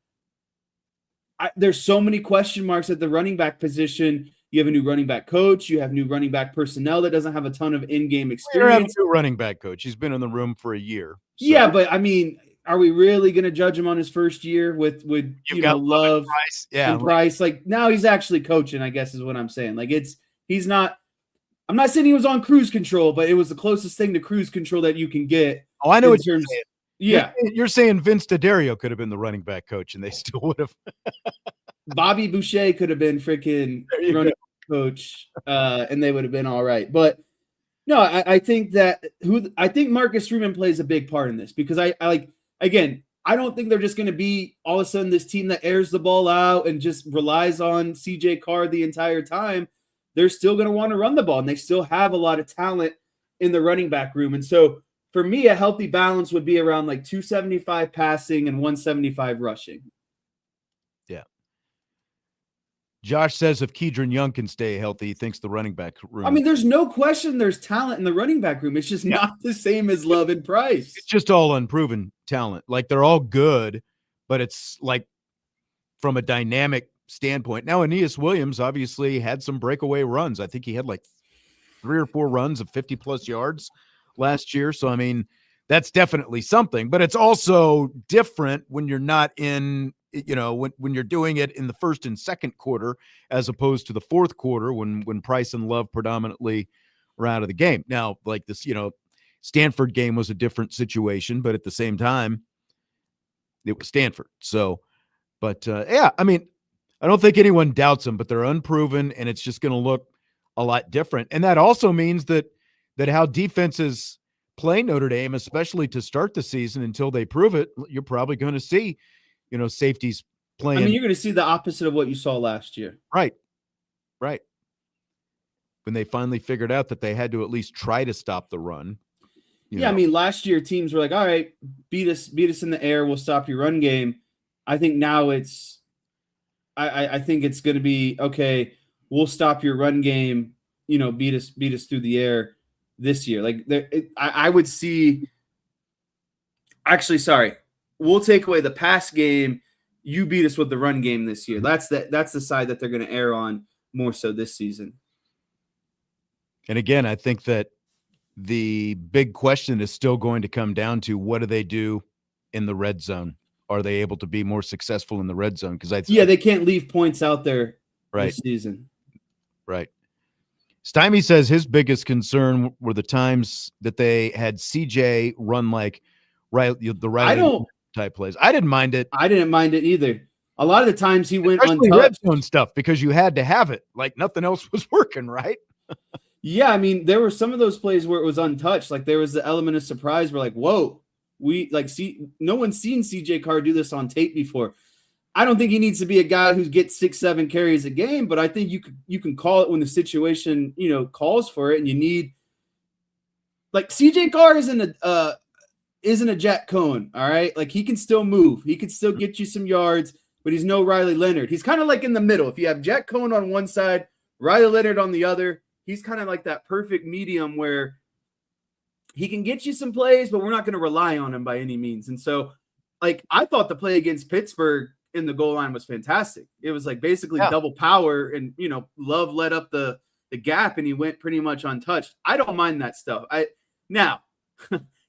There's so many question marks at the running back position. You have a new running back coach. You have new running back personnel that doesn't have a ton of in-game experience. You have a new running back coach. He's been in the room for a year. So. Yeah, but I mean, are we really going to judge him on his first year with Love Price? And Price? Like now he's actually coaching, I guess is what I'm saying. Like he's not. I'm not saying he was on cruise control, but it was the closest thing to cruise control that you can get. Oh, I know what you're saying. Yeah. You're saying Vince D'Addario could have been the running back coach, and they still would have. Bobby Boucher could have been freaking running coach, and they would have been all right. But no, I think I think Marcus Freeman plays a big part in this because I don't think they're just going to be all of a sudden this team that airs the ball out and just relies on CJ Carr the entire time. They're still going to want to run the ball, and they still have a lot of talent in the running back room. And so for me, a healthy balance would be around like 275 passing and 175 rushing. Yeah. Josh says if Keedron Young can stay healthy, he thinks the running back room. I mean, there's no question there's talent in the running back room. It's just not the same as Love and Price. It's just all unproven talent. Like they're all good, but it's like from a dynamic standpoint. Now, Aeneas Williams obviously had some breakaway runs. I think he had like 3 or 4 runs of 50-plus yards last year. So, I mean, that's definitely something. But it's also different when you're not in, when you're doing it in the first and second quarter as opposed to the fourth quarter when Price and Love predominantly are out of the game. Now, like this, Stanford game was a different situation, but at the same time, it was Stanford. So, but yeah, I mean, I don't think anyone doubts them, but they're unproven, and it's just going to look a lot different. And that also means that how defenses play Notre Dame, especially to start the season until they prove it, you're probably going to see, safeties playing. I mean, you're going to see the opposite of what you saw last year. Right. When they finally figured out that they had to at least try to stop the run. I mean, last year teams were like, all right, beat us in the air, we'll stop your run game. I think now it's I think it's going to be, okay, we'll stop your run game, beat us through the air this year. Like I would see – actually, sorry, we'll take away the pass game. You beat us with the run game this year. That's the side that they're going to err on more so this season. And again, I think that the big question is still going to come down to what do they do in the red zone? Are they able to be more successful in the red zone? Because they can't leave points out there this season. Right. Stymie says his biggest concern were the times that they had CJ run like the Riley type plays. I didn't mind it. I didn't mind it either. A lot of the times he went especially untouched. Red zone stuff because you had to have it. Like nothing else was working, right? Yeah, I mean, there were some of those plays where it was untouched. Like there was the element of surprise. We're like, whoa, no one's seen CJ Carr do this on tape before. I don't think he needs to be a guy who gets 6-7 carries a game, but I think you can call it when the situation, calls for it, and you need like CJ Carr isn't a Jack Cohen, all right? Like he can still move. He can still get you some yards, but he's no Riley Leonard. He's kind of like in the middle. If you have Jack Cohen on one side, Riley Leonard on the other, he's kind of like that perfect medium where he can get you some plays, but we're not going to rely on him by any means. And so, like, I thought the play against Pittsburgh in the goal line was fantastic. It was like basically double power, and Love led up the gap, and he went pretty much untouched. I don't mind that stuff. Now,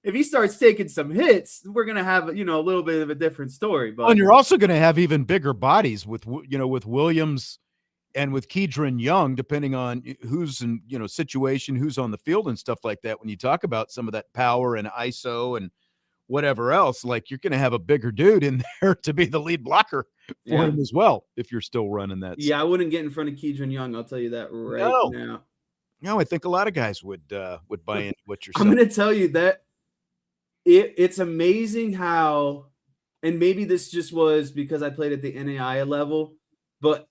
if he starts taking some hits, we're going to have a little bit of a different story. But and you're also going to have even bigger bodies with Williams and with Kedron Young, depending on who's in, situation, who's on the field and stuff like that. When you talk about some of that power and ISO and whatever else, like you're going to have a bigger dude in there to be the lead blocker for him as well, if you're still running that. Yeah, I wouldn't get in front of Kedron Young. I'll tell you that now. No, I think a lot of guys would buy into what you're saying. I'm going to tell you that it's amazing how, and maybe this just was because I played at the NAIA level, but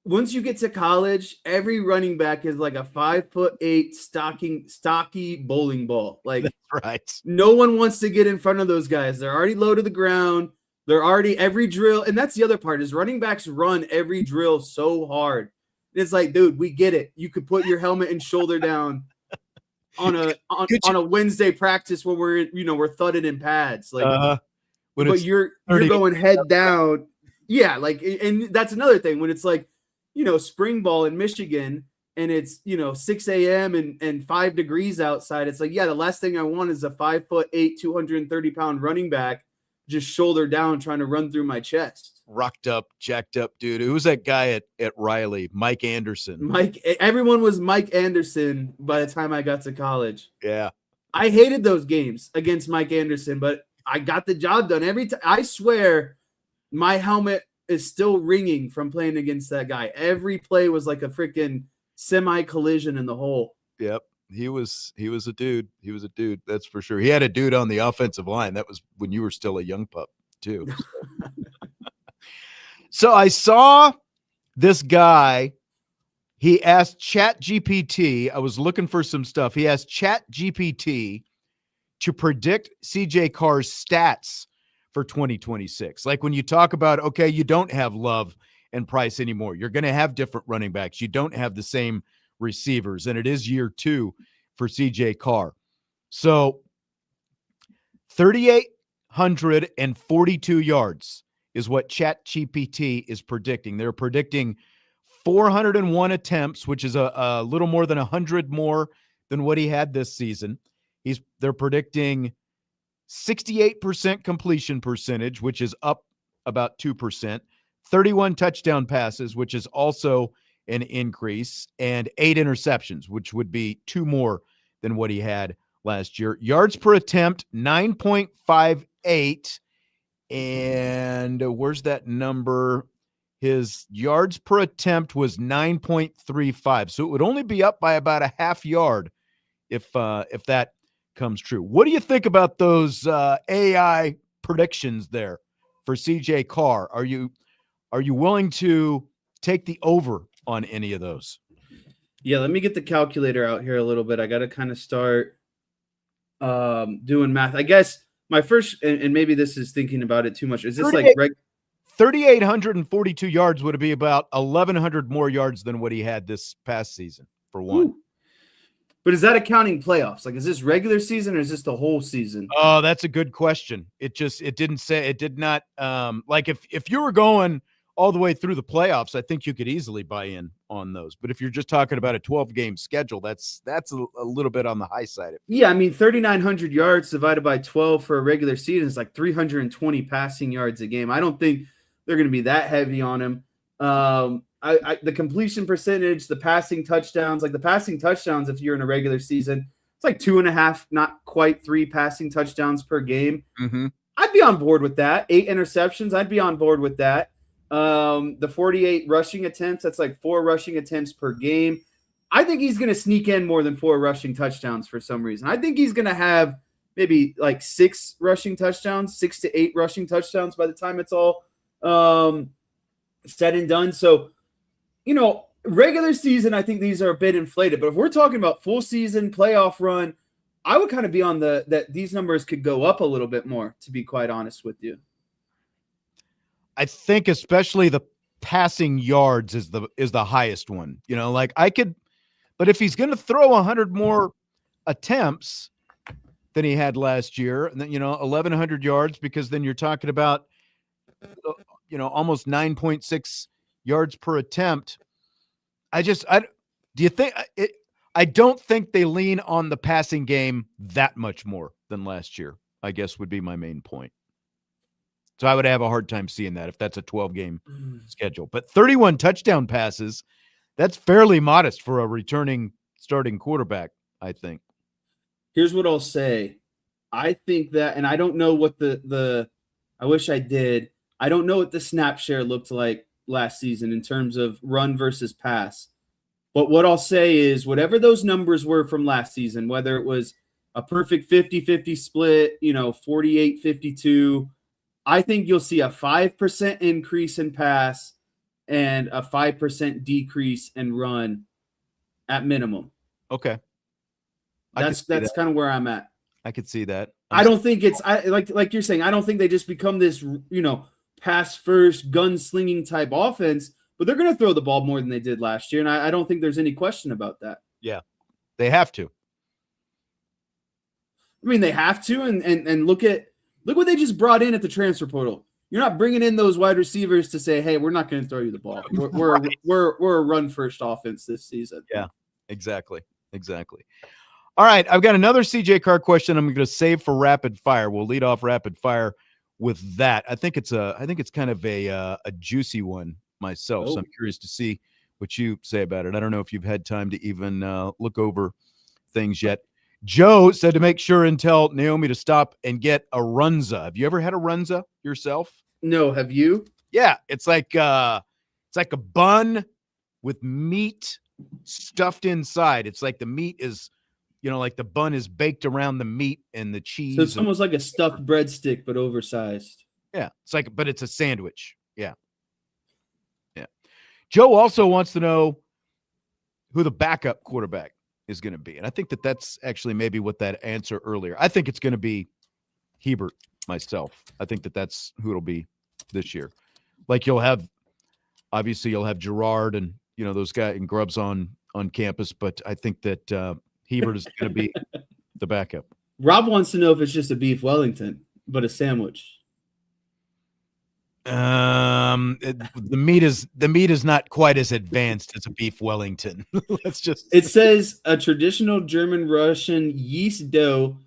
once you get to college, every running back is like a 5'8" stocky bowling ball. Like, that's right. No one wants to get in front of those guys. They're already low to the ground. They're already every drill. And that's the other part is running backs run every drill so hard. It's like, dude, we get it. You could put your helmet and shoulder down on a Wednesday practice where we're thudding in pads. Like, but you're going head down. Yeah. Like, and that's another thing when it's like, spring ball in Michigan and it's, 6 a.m. and 5 degrees outside. It's like, yeah, the last thing I want is a 5'8", 230-pound running back just shoulder down trying to run through my chest. Rocked up, jacked up dude. Who was that guy at Riley? Mike Anderson. Everyone was Mike Anderson by the time I got to college. Yeah. I hated those games against Mike Anderson, but I got the job done every time. I swear my helmet is still ringing from playing against that guy. Every play was like a freaking semi-collision in the hole. Yep. He was a dude. He was a dude. That's for sure. He had a dude on the offensive line. That was when you were still a young pup too. So I saw this guy. He asked ChatGPT. I was looking for some stuff. He asked ChatGPT to predict CJ Carr's stats for 2026. Like when you talk about, okay, you don't have Love and Price anymore. You're going to have different running backs. You don't have the same receivers, and it is year 2 for CJ Carr. So 3,842 yards is what ChatGPT is predicting. They're predicting 401 attempts, which is a little more than 100 more than what he had this season. They're predicting 68% completion percentage, which is up about 2%, 31 touchdown passes, which is also an increase, and 8 interceptions, which would be 2 more than what he had last year. Yards per attempt, 9.58. And where's that number? His yards per attempt was 9.35. So it would only be up by about a half yard if that comes true. What do you think about those AI predictions there for CJ Carr? Are you willing to take the over on any of those? Yeah, let me get the calculator out here a little bit. I got to kind of start doing math. I guess my first, and maybe this is thinking about it too much. Is this like 3,842 yards would be about 1,100 more yards than what he had this past season for one. Ooh. But is that accounting playoffs? Like, is this regular season or is this the whole season? Oh, that's a good question. It did not like if you were going all the way through the playoffs, I think you could easily buy in on those. But if you're just talking about a 12-game schedule, that's a little bit on the high side. Yeah, I mean, 3,900 yards divided by 12 for a regular season is like 320 passing yards a game. I don't think they're going to be that heavy on him. The completion percentage, the passing touchdowns, if you're in a regular season, it's like 2.5, not quite 3 passing touchdowns per game. Mm-hmm. I'd be on board with that. 8 interceptions, I'd be on board with that. The 48 rushing attempts, that's like 4 rushing attempts per game. I think he's going to sneak in more than 4 rushing touchdowns for some reason. I think he's going to have maybe like 6 rushing touchdowns, 6 to 8 rushing touchdowns by the time it's all said and done. So, regular season, I think these are a bit inflated. But if we're talking about full season playoff run, I would kind of be on that these numbers could go up a little bit more, to be quite honest with you. I think especially the passing yards is the highest one. But if he's going to throw 100 more attempts than he had last year, and then 1,100 yards, because then you're talking about almost 9.6 yards per attempt. I don't think they lean on the passing game that much more than last year, I guess would be my main point. So I would have a hard time seeing that if that's a 12-game schedule. But 31 touchdown passes, that's fairly modest for a returning starting quarterback, I think. Here's what I'll say. I think that, and I don't know what I wish I did. I don't know what the snap share looked like last season in terms of run versus pass. But what I'll say is whatever those numbers were from last season, whether it was a perfect 50-50 split, 48-52, I think you'll see a 5% increase in pass and a 5% decrease in run at minimum. Okay. That's kind of where I'm at. I could see that. I don't think it's like you're saying, I don't think they just become this, pass first gunslinging type offense, but they're going to throw the ball more than they did last year. And I don't think there's any question about that. Yeah, they have to. I mean, they have to. And look what they just brought in at the transfer portal. You're not bringing in those wide receivers to say, hey, we're not going to throw you the ball. We're Right. we're a run first offense this season. Yeah, exactly. All right, I've got another CJ Carr question I'm going to save for rapid fire. We'll lead off rapid fire with that. I think it's kind of a juicy one myself. So I'm curious to see what you say about it. I don't know if you've had time to even look over things yet. Joe said to make sure and tell Naomi to stop and get a runza. Have you ever had a runza yourself? No, have you? Yeah, it's like a bun with meat stuffed inside. It's like the meat is, like the bun is baked around the meat and the cheese. So it's almost like a stuffed breadstick, but oversized. Yeah, but it's a sandwich. Yeah. Joe also wants to know who the backup quarterback is going to be. And I think that's actually maybe what that answer earlier. I think it's going to be Hebert myself. I think that's who it'll be this year. Like you'll have Gerard and, those guys and Grubbs on campus, but I think that Hebert is going to be the backup. Rob wants to know if it's just a beef Wellington, but a sandwich. The meat is not quite as advanced as a beef Wellington. It says a traditional German Russian yeast dough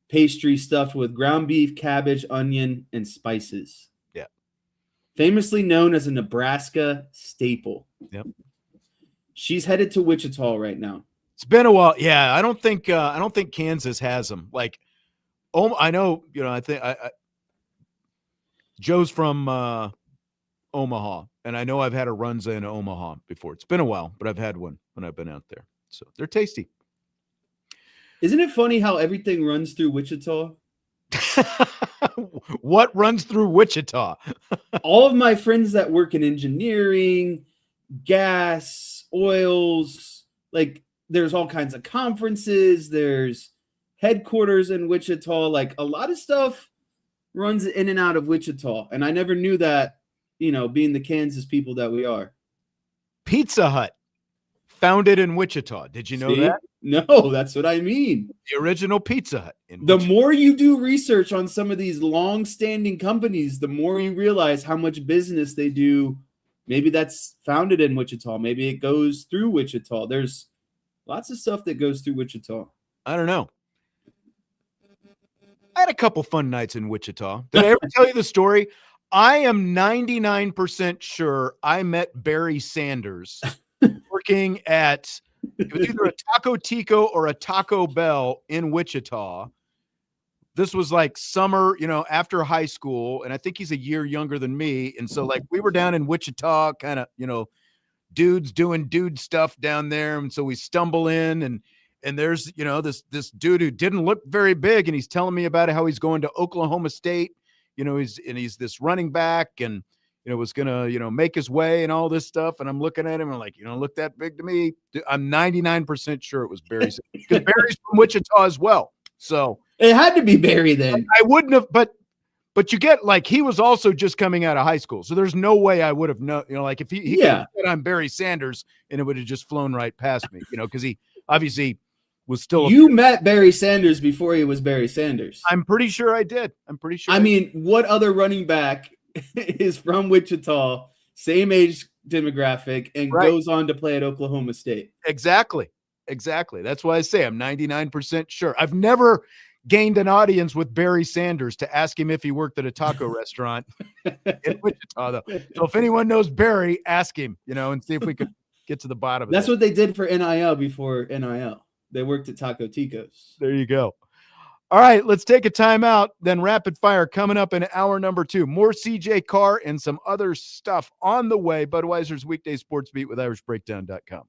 pastry stuffed with ground beef, cabbage, onion, and spices. Yeah. Famously known as a Nebraska staple. Yep. She's headed to Wichita right now. It's been a while. Yeah, I don't think Kansas has them. Like, oh, I know. I think Joe's from Omaha, and I know I've had a runza in Omaha before. It's been a while, but I've had one when I've been out there. So they're tasty. Isn't it funny how everything runs through Wichita? What runs through Wichita? All of my friends that work in engineering, gas, oils, like there's all kinds of conferences, there's headquarters in Wichita, like a lot of stuff runs in and out of Wichita. And I never knew that, being the Kansas people that we are. Pizza Hut, founded in Wichita. Did you know that? No, that's what I mean. The original Pizza Hut. The more you do research on some of these long-standing companies, the more you realize how much business they do. Maybe that's founded in Wichita. Maybe it goes through Wichita. There's lots of stuff that goes through Wichita. I don't know. I had a couple fun nights in Wichita. Did I ever tell you the story? I am 99% sure I met Barry Sanders working at it was either a Taco Tico or a Taco Bell in Wichita. This was like summer, after high school, and I think he's a year younger than me. And so, like, we were down in Wichita, kind of, dudes doing dude stuff down there. And so we stumble in, and there's, this dude who didn't look very big, and he's telling me about how he's going to Oklahoma State. He's this running back, and was gonna, make his way and all this stuff. And I'm looking at him and like, look that big to me. I'm 99% sure it was Barry, because Barry's from Wichita as well. So it had to be Barry then. I wouldn't have, but you get, like, he was also just coming out of high school, so there's no way I would have known. Like, if he said I'm Barry Sanders, and it would have just flown right past me. Because he obviously was still. You met Barry Sanders before he was Barry Sanders. I'm pretty sure I did. I'm pretty sure. I mean, what other running back is from Wichita, same age demographic, and goes on to play at Oklahoma State? Exactly. That's why I say I'm 99% sure. I've never gained an audience with Barry Sanders to ask him if he worked at a taco restaurant in Wichita, though. So if anyone knows Barry, ask him, and see if we could get to the bottom of That's that. what they did for NIL before NIL. They worked at Taco Ticos. There you go. All right, let's take a timeout. Then rapid fire coming up in hour number 2. More CJ Carr and some other stuff on the way. Budweiser's Weekday Sports Beat with IrishBreakdown.com.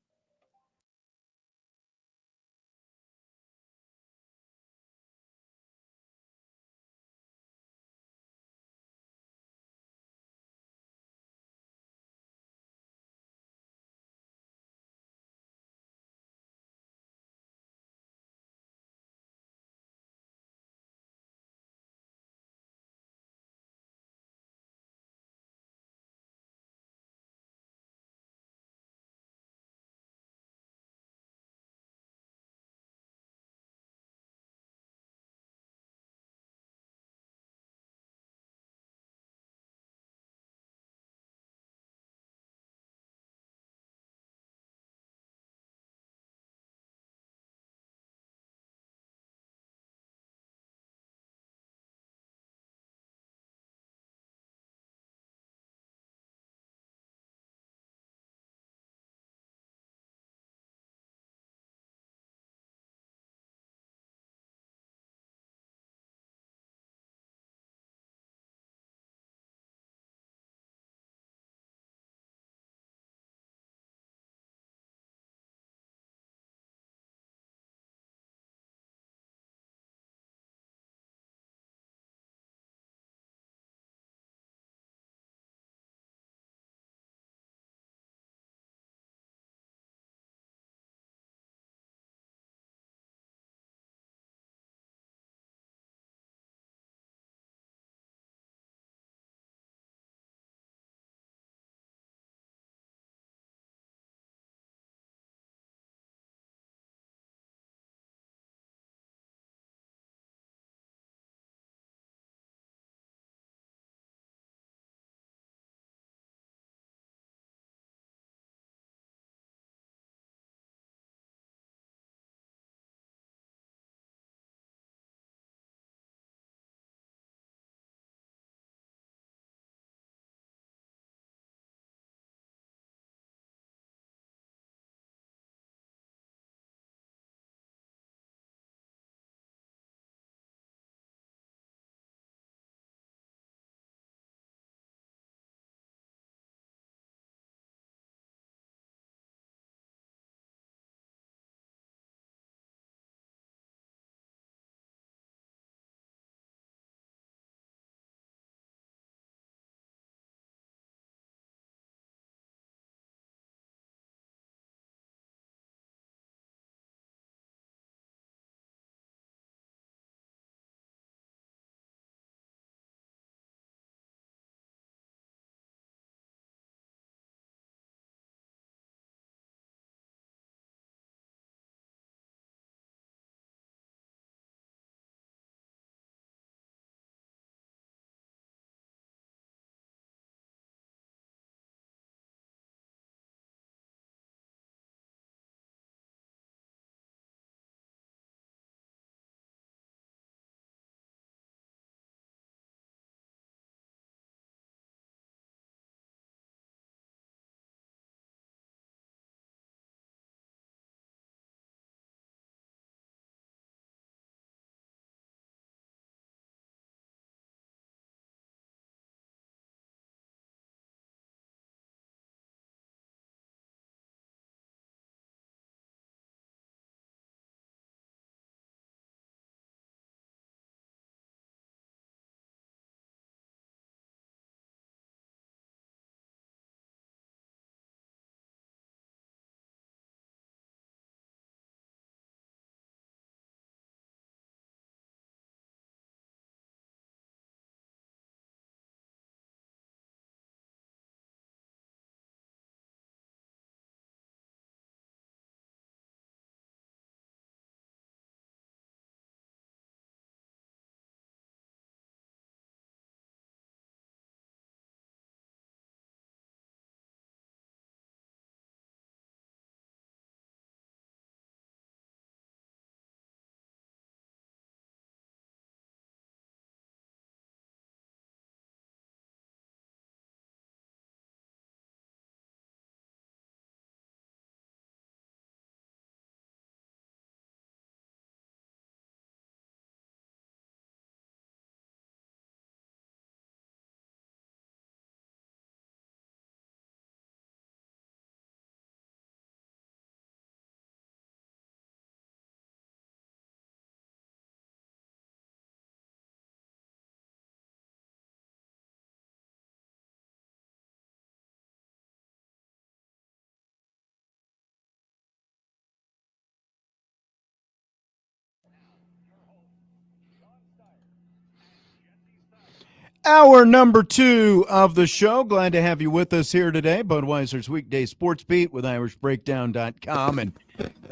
Hour number 2 of the show. Glad to have you with us here today. Budweiser's Weekday Sportsbeat with IrishBreakdown.com. And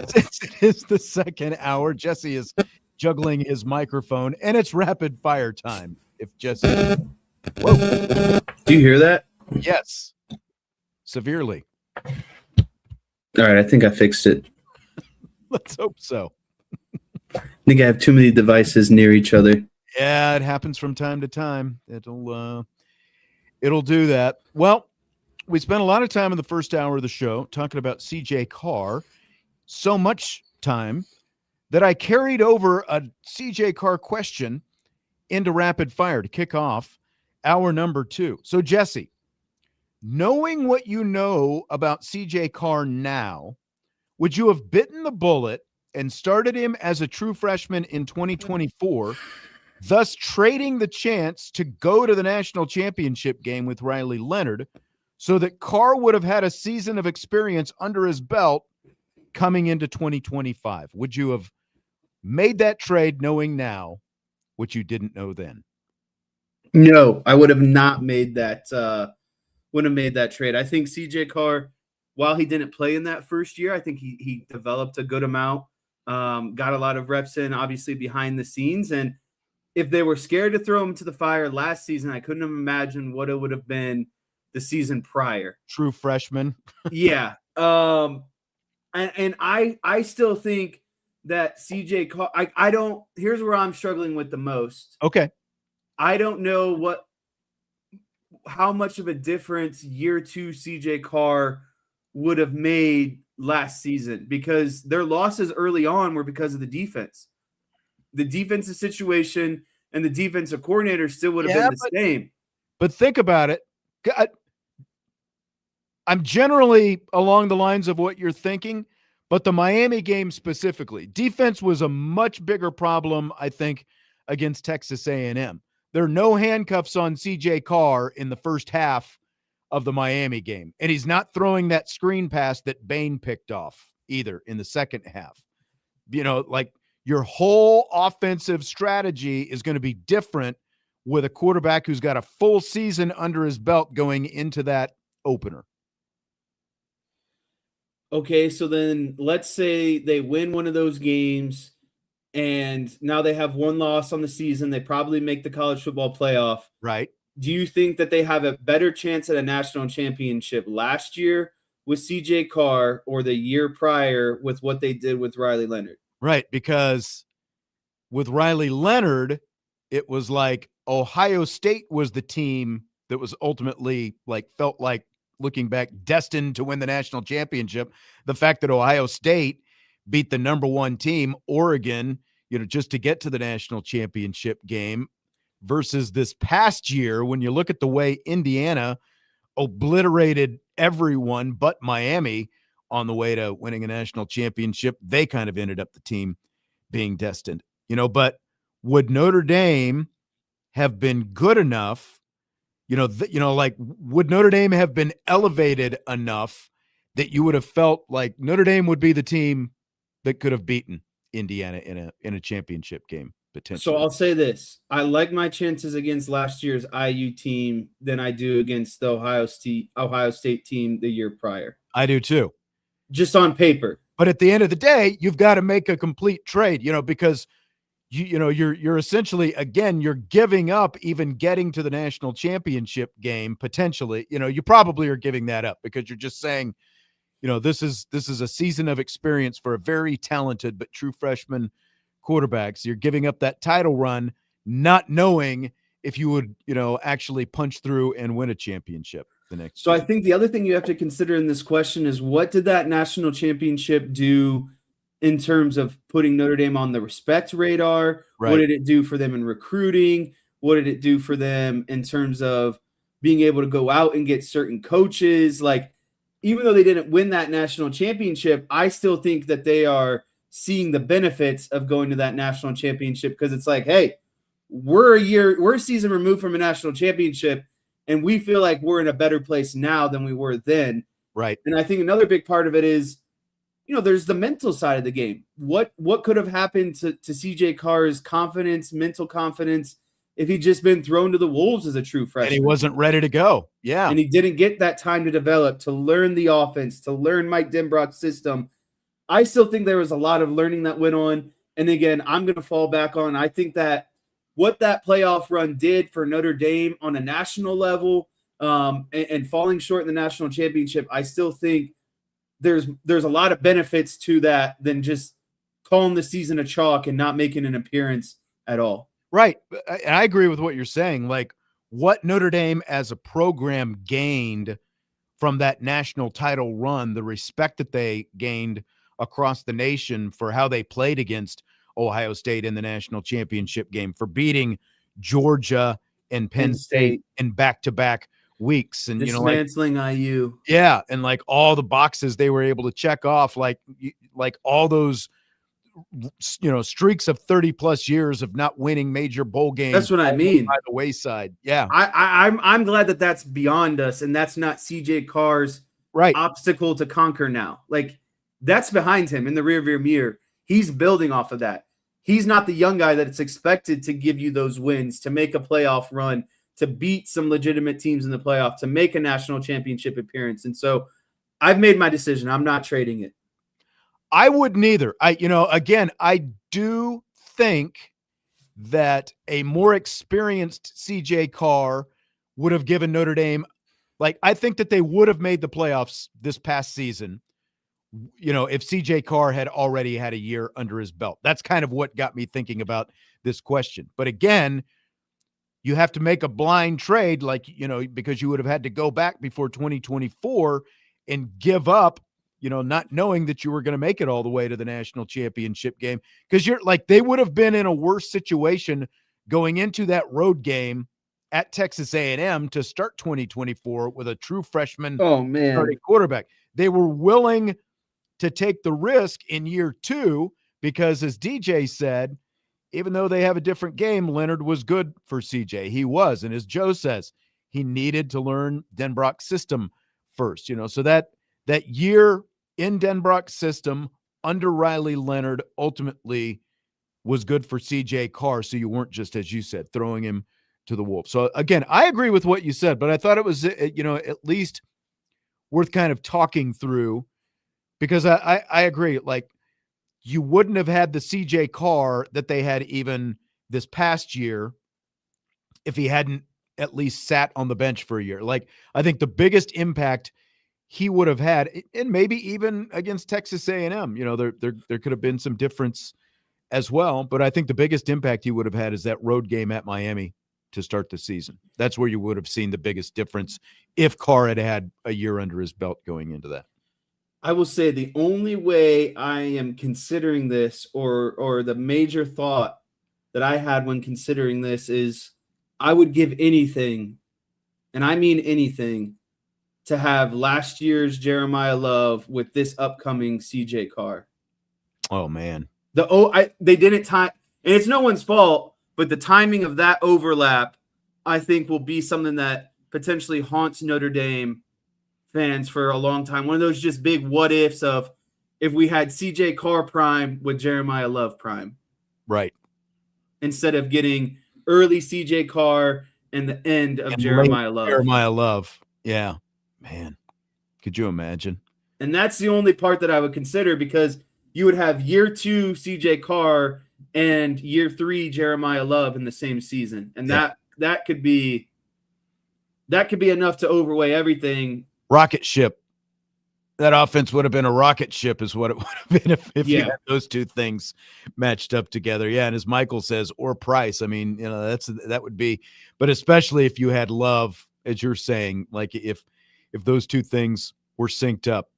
since it is the second hour, Jesse is juggling his microphone, and it's rapid fire time. If Jesse. Whoa. Do you hear that? Yes. Severely. All right, I think I fixed it. Let's hope so. I think I have too many devices near each other. Yeah, it happens from time to time. It'll do that. Well, we spent a lot of time in the first hour of the show talking about CJ Carr. So much time that I carried over a CJ Carr question into rapid fire to kick off hour number 2. So, Jesse, knowing what you know about CJ Carr now, would you have bitten the bullet and started him as a true freshman in 2024, thus trading the chance to go to the national championship game with Riley Leonard so that Carr would have had a season of experience under his belt coming into 2025? Would you have made that trade knowing now what you didn't know then? No, I would have not made that. Wouldn't have made that trade. I think CJ Carr, while he didn't play in that first year, I think he developed a good amount, got a lot of reps in, obviously behind the scenes. And if they were scared to throw him to the fire last season, I couldn't have imagined what it would have been the season prior. True freshman. Yeah. And I still think that CJ Carr, I don't, here's where I'm struggling with the most. Okay. I don't know how much of a difference year 2 CJ Carr would have made last season, because their losses early on were because of the defense. The defensive situation and the defensive coordinator still would have been the same. But think about it. I'm generally along the lines of what you're thinking, but the Miami game specifically, defense was a much bigger problem, I think, against Texas A&M. There are no handcuffs on CJ Carr in the first half of the Miami game, and he's not throwing that screen pass that Bain picked off either in the second half. You know, like, your whole offensive strategy is going to be different with a quarterback who's got a full season under his belt going into that opener. Okay, so then let's say they win one of those games and now they have one loss on the season. They probably make the college football playoff. Right. Do you think that they have a better chance at a national championship last year with CJ Carr or the year prior with what they did with Riley Leonard? Right, because with Riley Leonard, it was like Ohio State was the team that was ultimately, like, felt like, looking back, destined to win the national championship. The fact that Ohio State beat the number 1 team, Oregon, just to get to the national championship game, versus this past year, when you look at the way Indiana obliterated everyone but Miami on the way to winning a national championship, they kind of ended up the team being destined, but would Notre Dame have been good enough, would Notre Dame have been elevated enough that you would have felt like Notre Dame would be the team that could have beaten Indiana in a championship game potentially? So I'll say this. I like my chances against last year's IU team than I do against the Ohio State team the year prior. I do too. Just on paper. But at the end of the day, you've got to make a complete trade, because you're essentially, again, you're giving up even getting to the national championship game potentially. You probably are giving that up because you're just saying, this is a season of experience for a very talented but true freshman quarterback. So you're giving up that title run, not knowing if you would, actually punch through and win a championship the next year. I think the other thing you have to consider in this question is, what did that national championship do in terms of putting Notre Dame on the respect radar? Right. What did it do for them in recruiting? What did it do for them in terms of being able to go out and get certain coaches? Like, even though they didn't win that national championship, I still think that they are seeing the benefits of going to that national championship, because it's like, hey, we're a season removed from a national championship, and we feel like we're in a better place now than we were then. Right. And I think another big part of it is, there's the mental side of the game. What could have happened to CJ Carr's confidence, mental confidence, if he'd just been thrown to the wolves as a true freshman. And he wasn't ready to go. Yeah. And he didn't get that time to develop, to learn the offense, to learn Mike Denbrock's system. I still think there was a lot of learning that went on. And again, I'm going to fall back on, I think that what that playoff run did for Notre Dame on a national level, and falling short in the national championship, I still think there's a lot of benefits to that than just calling the season a chalk and not making an appearance at all. Right. And I agree with what you're saying. Like, what Notre Dame as a program gained from that national title run, the respect that they gained across the nation for how they played against Ohio State in the national championship game, for beating Georgia and Penn State in back-to-back weeks. And, dismantling IU. Yeah. And like all the boxes they were able to check off, like all those, streaks of 30 plus years of not winning major bowl games. That's what I mean. By the wayside. Yeah. I'm glad that that's beyond us. And that's not CJ Carr's obstacle to conquer now. Like, that's behind him in the rearview mirror. He's building off of that. He's not the young guy that's expected to give you those wins, to make a playoff run, to beat some legitimate teams in the playoff, to make a national championship appearance. And so I've made my decision. I'm not trading it. I wouldn't either. I do think that a more experienced CJ Carr would have given Notre Dame, I think that they would have made the playoffs this past season, if CJ Carr had already had a year under his belt. That's kind of what got me thinking about this question. But again, you have to make a blind trade, because you would have had to go back before 2024 and give up, not knowing that you were going to make it all the way to the national championship game, because they would have been in a worse situation going into that road game at Texas A&M to start 2024 with a true freshman starting quarterback. They were willing to take the risk in year 2 because, as DJ said, even though they have a different game, Leonard was good for CJ. He was. And as Joe says, he needed to learn Denbrock's system first, so that year in Denbrock's system under Riley Leonard ultimately was good for CJ Carr. So you weren't just, as you said, throwing him to the wolves. So again, I agree with what you said, but I thought it was, at least worth kind of talking through, because I agree. You wouldn't have had the CJ Carr that they had even this past year if he hadn't at least sat on the bench for a year. I think the biggest impact he would have had, and maybe even against Texas A&M, there could have been some difference as well. But I think the biggest impact he would have had is that road game at Miami to start the season. That's where you would have seen the biggest difference if Carr had had a year under his belt going into that. I will say the only way I am considering this, or the major thought that I had when considering this, is I would give anything, and I mean anything, to have last year's Jeremiah Love with this upcoming CJ Carr. Oh man. They didn't time, and it's no one's fault, but the timing of that overlap, I think, will be something that potentially haunts Notre Dame fans for a long time. One of those just big what ifs of if we had CJ Carr prime with Jeremiah Love prime. Right. Instead of getting early CJ Carr and the end of Jeremiah Love. Jeremiah Love. Yeah. Man, could you imagine? And that's the only part that I would consider, because you would have year 2 CJ Carr and year 3 Jeremiah Love in the same season. And that could be enough to overweigh everything. Rocket ship. That offense would have been a rocket ship is what it would have been if you had those two things matched up together. Yeah. And as Michael says, or Price, I mean, that would be, but especially if you had Love, as you're saying, if those two things were synced up,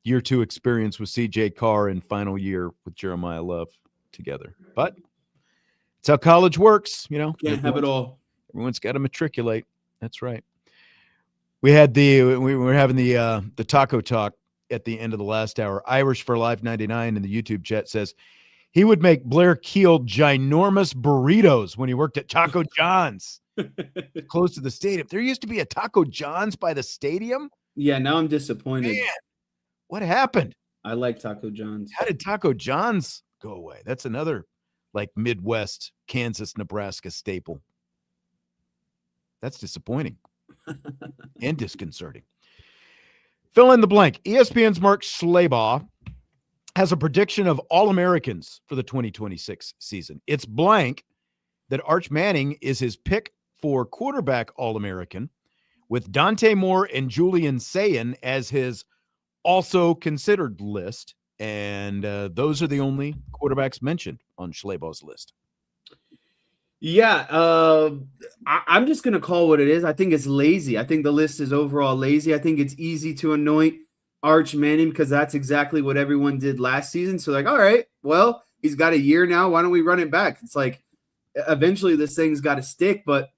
year 2 experience with CJ Carr and final year with Jeremiah Love together. But it's how college works, Can't have it all. Everyone's got to matriculate. That's right. We were having the taco talk at the end of the last hour. Irish for Life 99 in the YouTube chat says he would make Blair Keel ginormous burritos when he worked at Taco John's. Close to the stadium. There used to be a Taco John's by the stadium. Yeah, now I'm disappointed. Man, what happened? I like Taco John's. How did Taco John's go away? That's another Midwest, Kansas, Nebraska staple. That's disappointing and disconcerting. Fill in the blank. ESPN's Mark Schlabach has a prediction of All-Americans for the 2026 season. It's blank that Arch Manning is his pick for quarterback All-American, with Dante Moore and Julian Sayin as his also considered list. And those are the only quarterbacks mentioned on Schlabach's list. Yeah, I'm just going to call what it is. I think it's lazy. I think the list is overall lazy. I think it's easy to anoint Arch Manning because that's exactly what everyone did last season. So like, all right, well, he's got a year now. Why don't we run it back? It's like eventually this thing's got to stick. But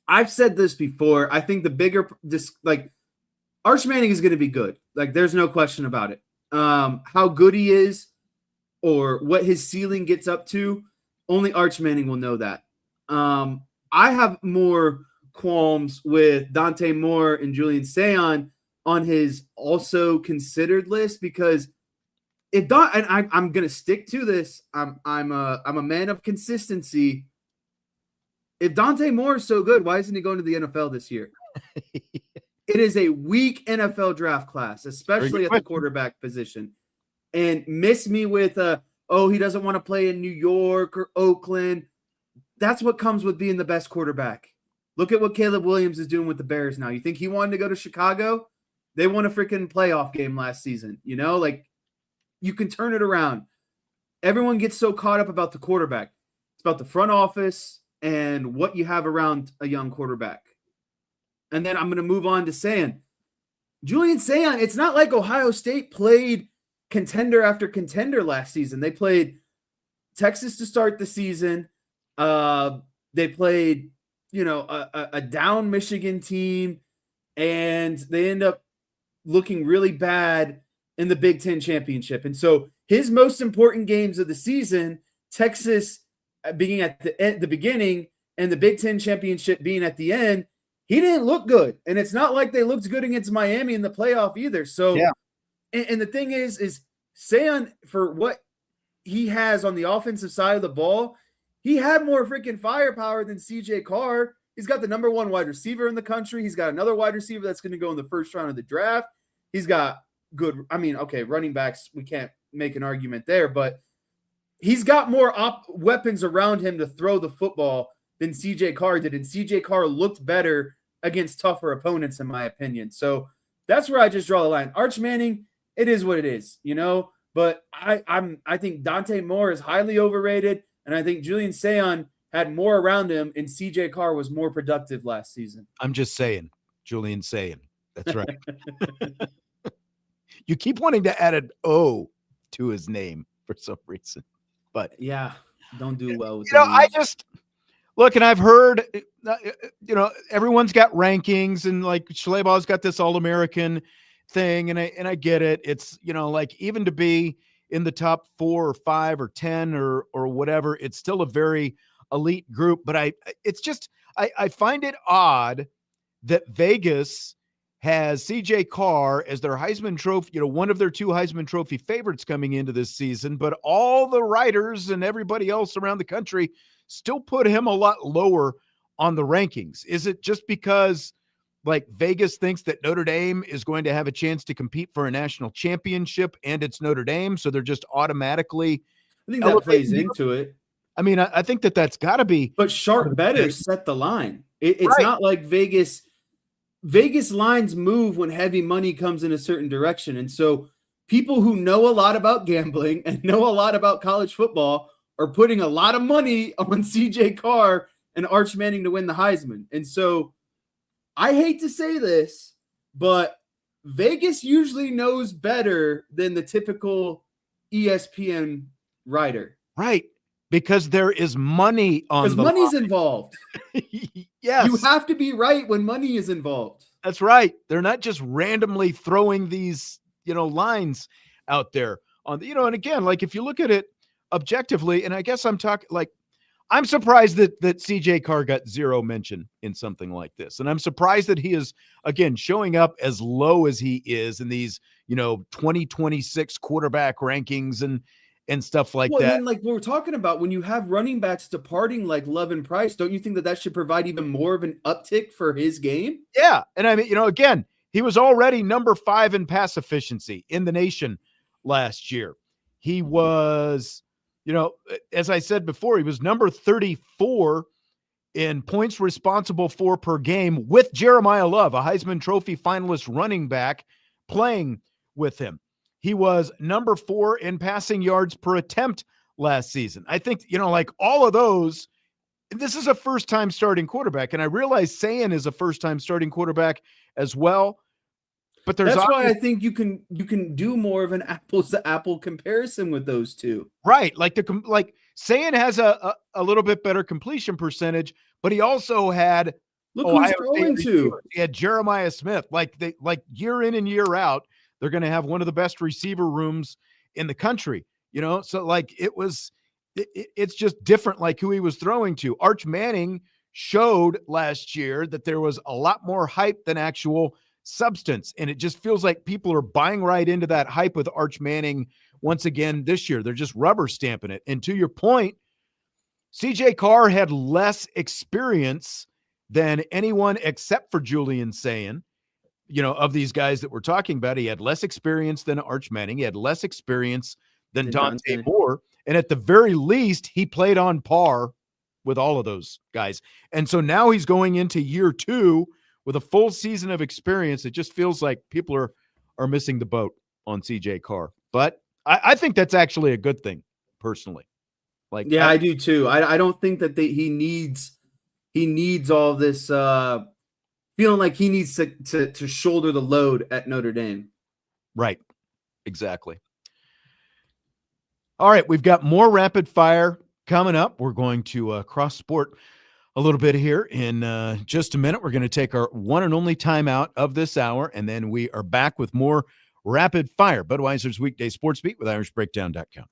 I've said this before. I think the bigger Arch Manning is going to be good. Like there's no question about it. How good he is or what his ceiling gets up to, only Arch Manning will know that. I have more qualms with Dante Moore and Julian Sayin on his also considered list because if I'm going to stick to this. I'm a man of consistency. If Dante Moore is so good, why isn't he going to the NFL this year? It is a weak NFL draft class, especially at the quarterback position. And miss me with he doesn't want to play in New York or Oakland. That's what comes with being the best quarterback. Look at what Caleb Williams is doing with the Bears now. You think he wanted to go to Chicago? They won a freaking playoff game last season. You know, like you can turn it around. Everyone gets so caught up about the quarterback. It's about the front office and what you have around a young quarterback. And then I'm going to move on to Sayin. Julian Sayin, it's not like Ohio State played contender after contender last season. They played Texas to start the season. They played, a down Michigan team, and they end up looking really bad in the Big Ten championship. And so his most important games of the season, Texas being at the beginning and the Big Ten championship being at the end, he didn't look good. And it's not like they looked good against Miami in the playoff either. So, yeah. And the thing is Sayin, for what he has on the offensive side of the ball, he had more freaking firepower than CJ Carr. He's got the number one wide receiver in the country. He's got another wide receiver that's going to go in the first round of the draft. He's got running backs, we can't make an argument there, but he's got more weapons around him to throw the football than CJ Carr did. And CJ Carr looked better against tougher opponents, in my opinion. So that's where I just draw the line. Arch Manning, it is what it is, but I think Dante Moore is highly overrated. And I think Julian Sayin had more around him, and CJ Carr was more productive last season. I'm just saying, Julian Sayin. That's right. You keep wanting to add an O to his name for some reason. But yeah, don't do well with I just look, and I've heard, everyone's got rankings, and like Schlabach's got this All-American thing, and I get it. It's, like even to be in the top 4 or 5 or 10 or whatever, it's still a very elite group. But I find it odd that Vegas has CJ Carr as their Heisman Trophy, one of their 2 Heisman Trophy favorites coming into this season, but all the writers and everybody else around the country still put him a lot lower on the rankings. Is it just because like Vegas thinks that Notre Dame is going to have a chance to compete for a national championship and it's Notre Dame, so they're just automatically I think that plays into it. I mean, I think that's got to be. But sharp bettors set the line. It's right. Not like Vegas. Vegas lines move when heavy money comes in a certain direction. And so people who know a lot about gambling and know a lot about college football are putting a lot of money on CJ Carr and Arch Manning to win the Heisman. And so I hate to say this, but Vegas usually knows better than the typical ESPN writer. Right. Because there is money on the money's line. Involved. Yes. You have to be right when money is involved. That's right. They're not just randomly throwing these, lines out there on the, and again, like if you look at it objectively, and I guess I'm talking like, I'm surprised that CJ Carr got 0 mention in something like this. And I'm surprised that he is, again, showing up as low as he is in these, 2026 quarterback rankings. And and stuff like Well, and that. then like what we're talking about, when you have running backs departing like Love and Price, don't you think that should provide even more of an uptick for his game? Yeah. And I mean, again, he was already number 5 in pass efficiency in the nation last year. He was, as I said before, he was number 34 in points responsible for per game with Jeremiah Love, a Heisman Trophy finalist running back, playing with him. He was number 4 in passing yards per attempt last season. I think, like all of those, this is a first-time starting quarterback, and I realize Sayan is a first-time starting quarterback as well. But that's why I think you can do more of an apples to apple comparison with those two. Right. Like Sayan has a little bit better completion percentage, but he also had Look who he's throwing to. He had Jeremiah Smith. Like year in and year out, they're going to have one of the best receiver rooms in the country. So like it's just different. Like who he was throwing to. Arch Manning showed last year that there was a lot more hype than actual substance, and it just feels like people are buying right into that hype with Arch Manning once again this year. They're just rubber stamping it. And to your point, CJ Carr had less experience than anyone except for Julian Sayin. Of these guys that we're talking about, he had less experience than Arch Manning. He had less experience than Dante Moore. And at the very least, he played on par with all of those guys. And so now he's going into year 2 with a full season of experience. It just feels like people are missing the boat on CJ Carr. But I think that's actually a good thing, personally. Like, yeah, I do too. I don't think that he needs all this feeling like he needs to shoulder the load at Notre Dame. Right. Exactly. All right, we've got more rapid fire coming up. We're going to cross sport a little bit here in just a minute. We're going to take our one and only timeout of this hour, and then we are back with more rapid fire. Budweiser's Weekday Sports Beat with IrishBreakdown.com.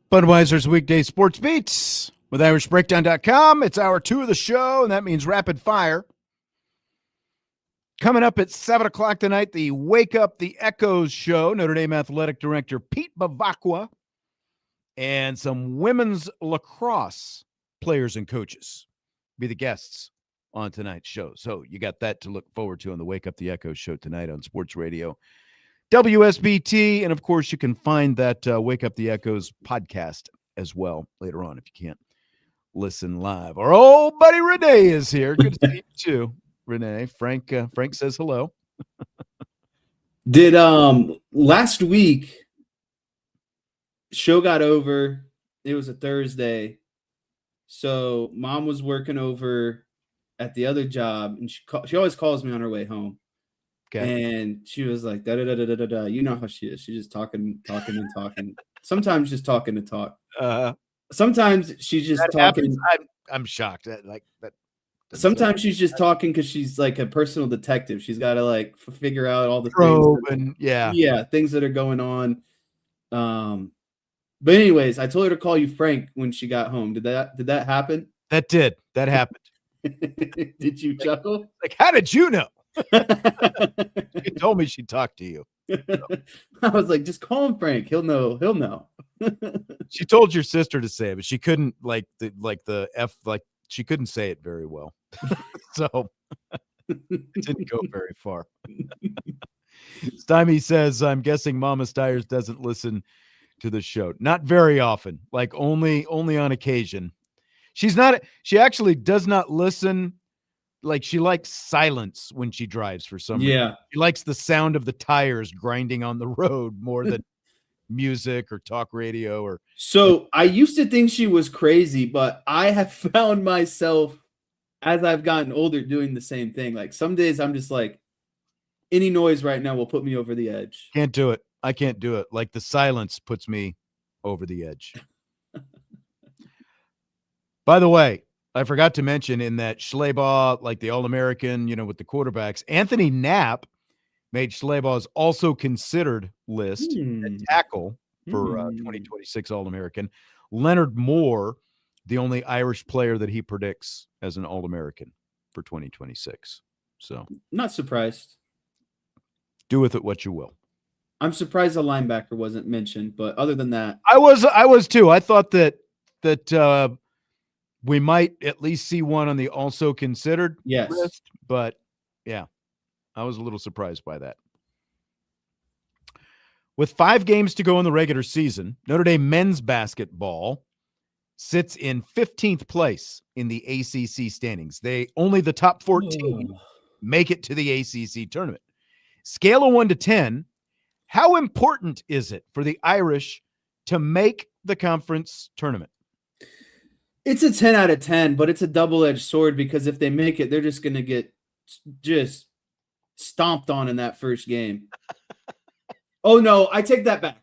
Budweiser's Weekday Sports Beats with IrishBreakdown.com. It's hour 2 of the show, and that means rapid fire. Coming up at 7 o'clock tonight, the Wake Up the Echoes show. Notre Dame Athletic Director Pete Bavacqua and some women's lacrosse players and coaches be the guests on tonight's show. So you got that to look forward to on the Wake Up the Echoes show tonight on Sports Radio WSBT. And, of course, you can find that Wake Up the Echoes podcast as well later on if you can't listen live. Our old buddy Renee is here. Good to see you, too, Renee. Frank says hello. Did last week, show got over. It was a Thursday. So mom was working over at the other job, and she always calls me on her way home. Okay. And she was like, da da da da da da. You know how she is. She's just talking and talking. Sometimes just talking to talk. Sometimes she's just talking. I'm shocked. Like that. Sometimes she's just talking because she's like a personal detective. She's got to like figure out all the things that are going on. But anyways, I told her to call you Frank when she got home. Did that happen? That happened. Did you chuckle? Like, how did you know? She told me she talked to you. I was like, just call him Frank. He'll know. She told your sister to say it, but she couldn't she couldn't say it very well. So it didn't go very far. Stymie says, I'm guessing Mama Stiers doesn't listen to the show. Not very often, like only on occasion. She actually does not listen. Like, she likes silence when she drives for some reason. She likes the sound of the tires grinding on the road more than music or talk radio or. So I used to think she was crazy, but I have found myself as I've gotten older doing the same thing. Like, some days I'm just like, any noise right now will put me over the edge. Can't do it. I can't do it. Like, the silence puts me over the edge. By the way, I forgot to mention in that Schleybaugh, like the All-American, with the quarterbacks, Anthony Knapp made Schleybaugh's also considered list at tackle for 2026 All-American. Leonard Moore, the only Irish player that he predicts as an All-American for 2026. So, not surprised. Do with it what you will. I'm surprised a linebacker wasn't mentioned, but other than that, I was too. I thought that we might at least see one on the also considered list, but yeah, I was a little surprised by that. With 5 games to go in the regular season, Notre Dame men's basketball sits in 15th place in the ACC standings. Only the top 14 make it to the ACC tournament. Scale of 1 to 10, how important is it for the Irish to make the conference tournament? It's a 10 out of 10, but it's a double-edged sword because if they make it, they're just going to get just stomped on in that first game. Oh, no, I take that back.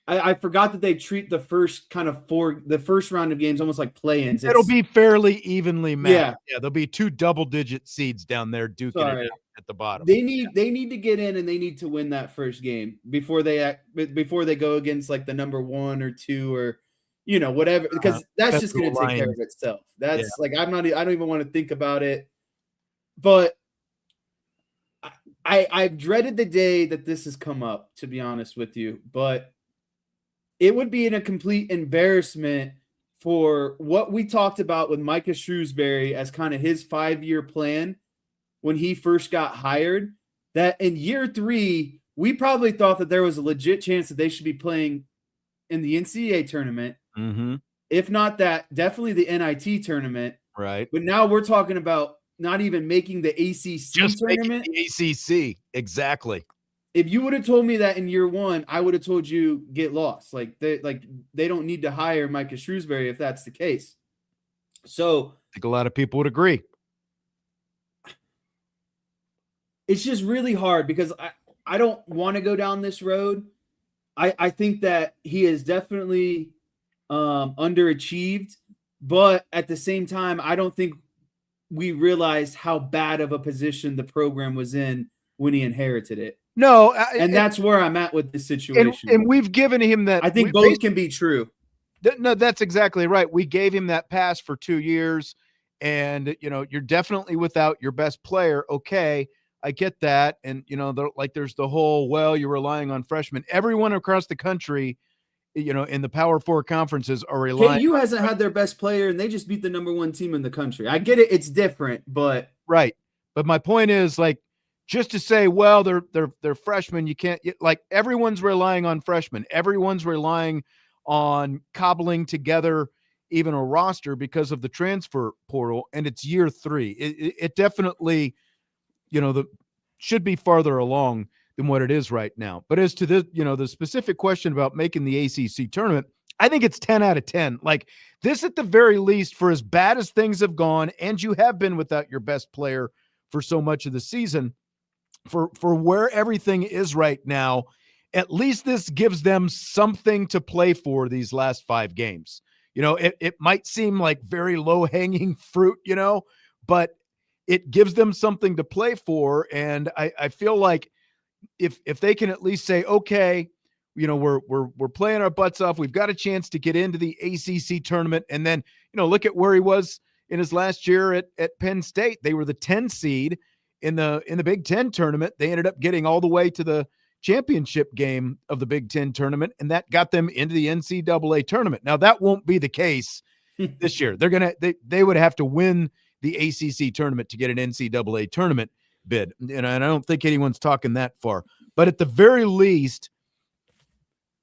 I forgot that they treat the first the first round of games almost like play-ins. It'll be fairly evenly matched. Yeah, there'll be 2 double-digit seeds down there duking it out at the bottom. They need to get in and they need to win that first game before they go against like the number 1 or 2 or whatever, because that's just going to take care of itself. That's like, I don't even want to think about it, but I've dreaded the day that this has come up, to be honest with you, but it would be a complete embarrassment for what we talked about with Micah Shrewsbury as kind of his 5-year plan when he first got hired, that in year 3, we probably thought that there was a legit chance that they should be playing in the NCAA tournament. Mm-hmm. If not that, definitely the NIT tournament. Right. But now we're talking about not even making the ACC tournament. The ACC, exactly. If you would have told me that in year 1, I would have told you get lost. Like they don't need to hire Micah Shrewsbury if that's the case. So I think a lot of people would agree. It's just really hard because I don't want to go down this road. I think that he is definitely underachieved, but at the same time, I don't think we realized how bad of a position the program was in when he inherited it. No, and that's where I'm at with this situation. And we've given him that. I think both can be true. No, that's exactly right. We gave him that pass for 2 years, and you're definitely without your best player. Okay, I get that, and there's the whole, well, you're relying on freshmen. Everyone across the country, in the Power Four conferences are relying. KU hasn't had their best player, and they just beat the number one team in the country. I get it; it's different, but right. But my point is, like, just to say, well, they're freshmen. You can't, like, everyone's relying on freshmen. Everyone's relying on cobbling together even a roster because of the transfer portal, and it's year 3. It definitely, should be farther along than what it is right now. But as to the specific question about making the ACC tournament, I think it's 10 out of 10. Like, this, at the very least, for as bad as things have gone, and you have been without your best player for so much of the season, for where everything is right now, at least this gives them something to play for these last 5 games. It might seem like very low-hanging fruit, but it gives them something to play for. And I feel like if they can at least say, okay, we're playing our butts off, we've got a chance to get into the ACC tournament, and then look at where he was in his last year at Penn State. They were the 10 seed in the Big Ten tournament. They ended up getting all the way to the championship game of the Big Ten tournament, and that got them into the NCAA tournament. Now, that won't be the case this year. They would have to win the ACC tournament to get an NCAA tournament bid. And I don't think anyone's talking that far. But at the very least,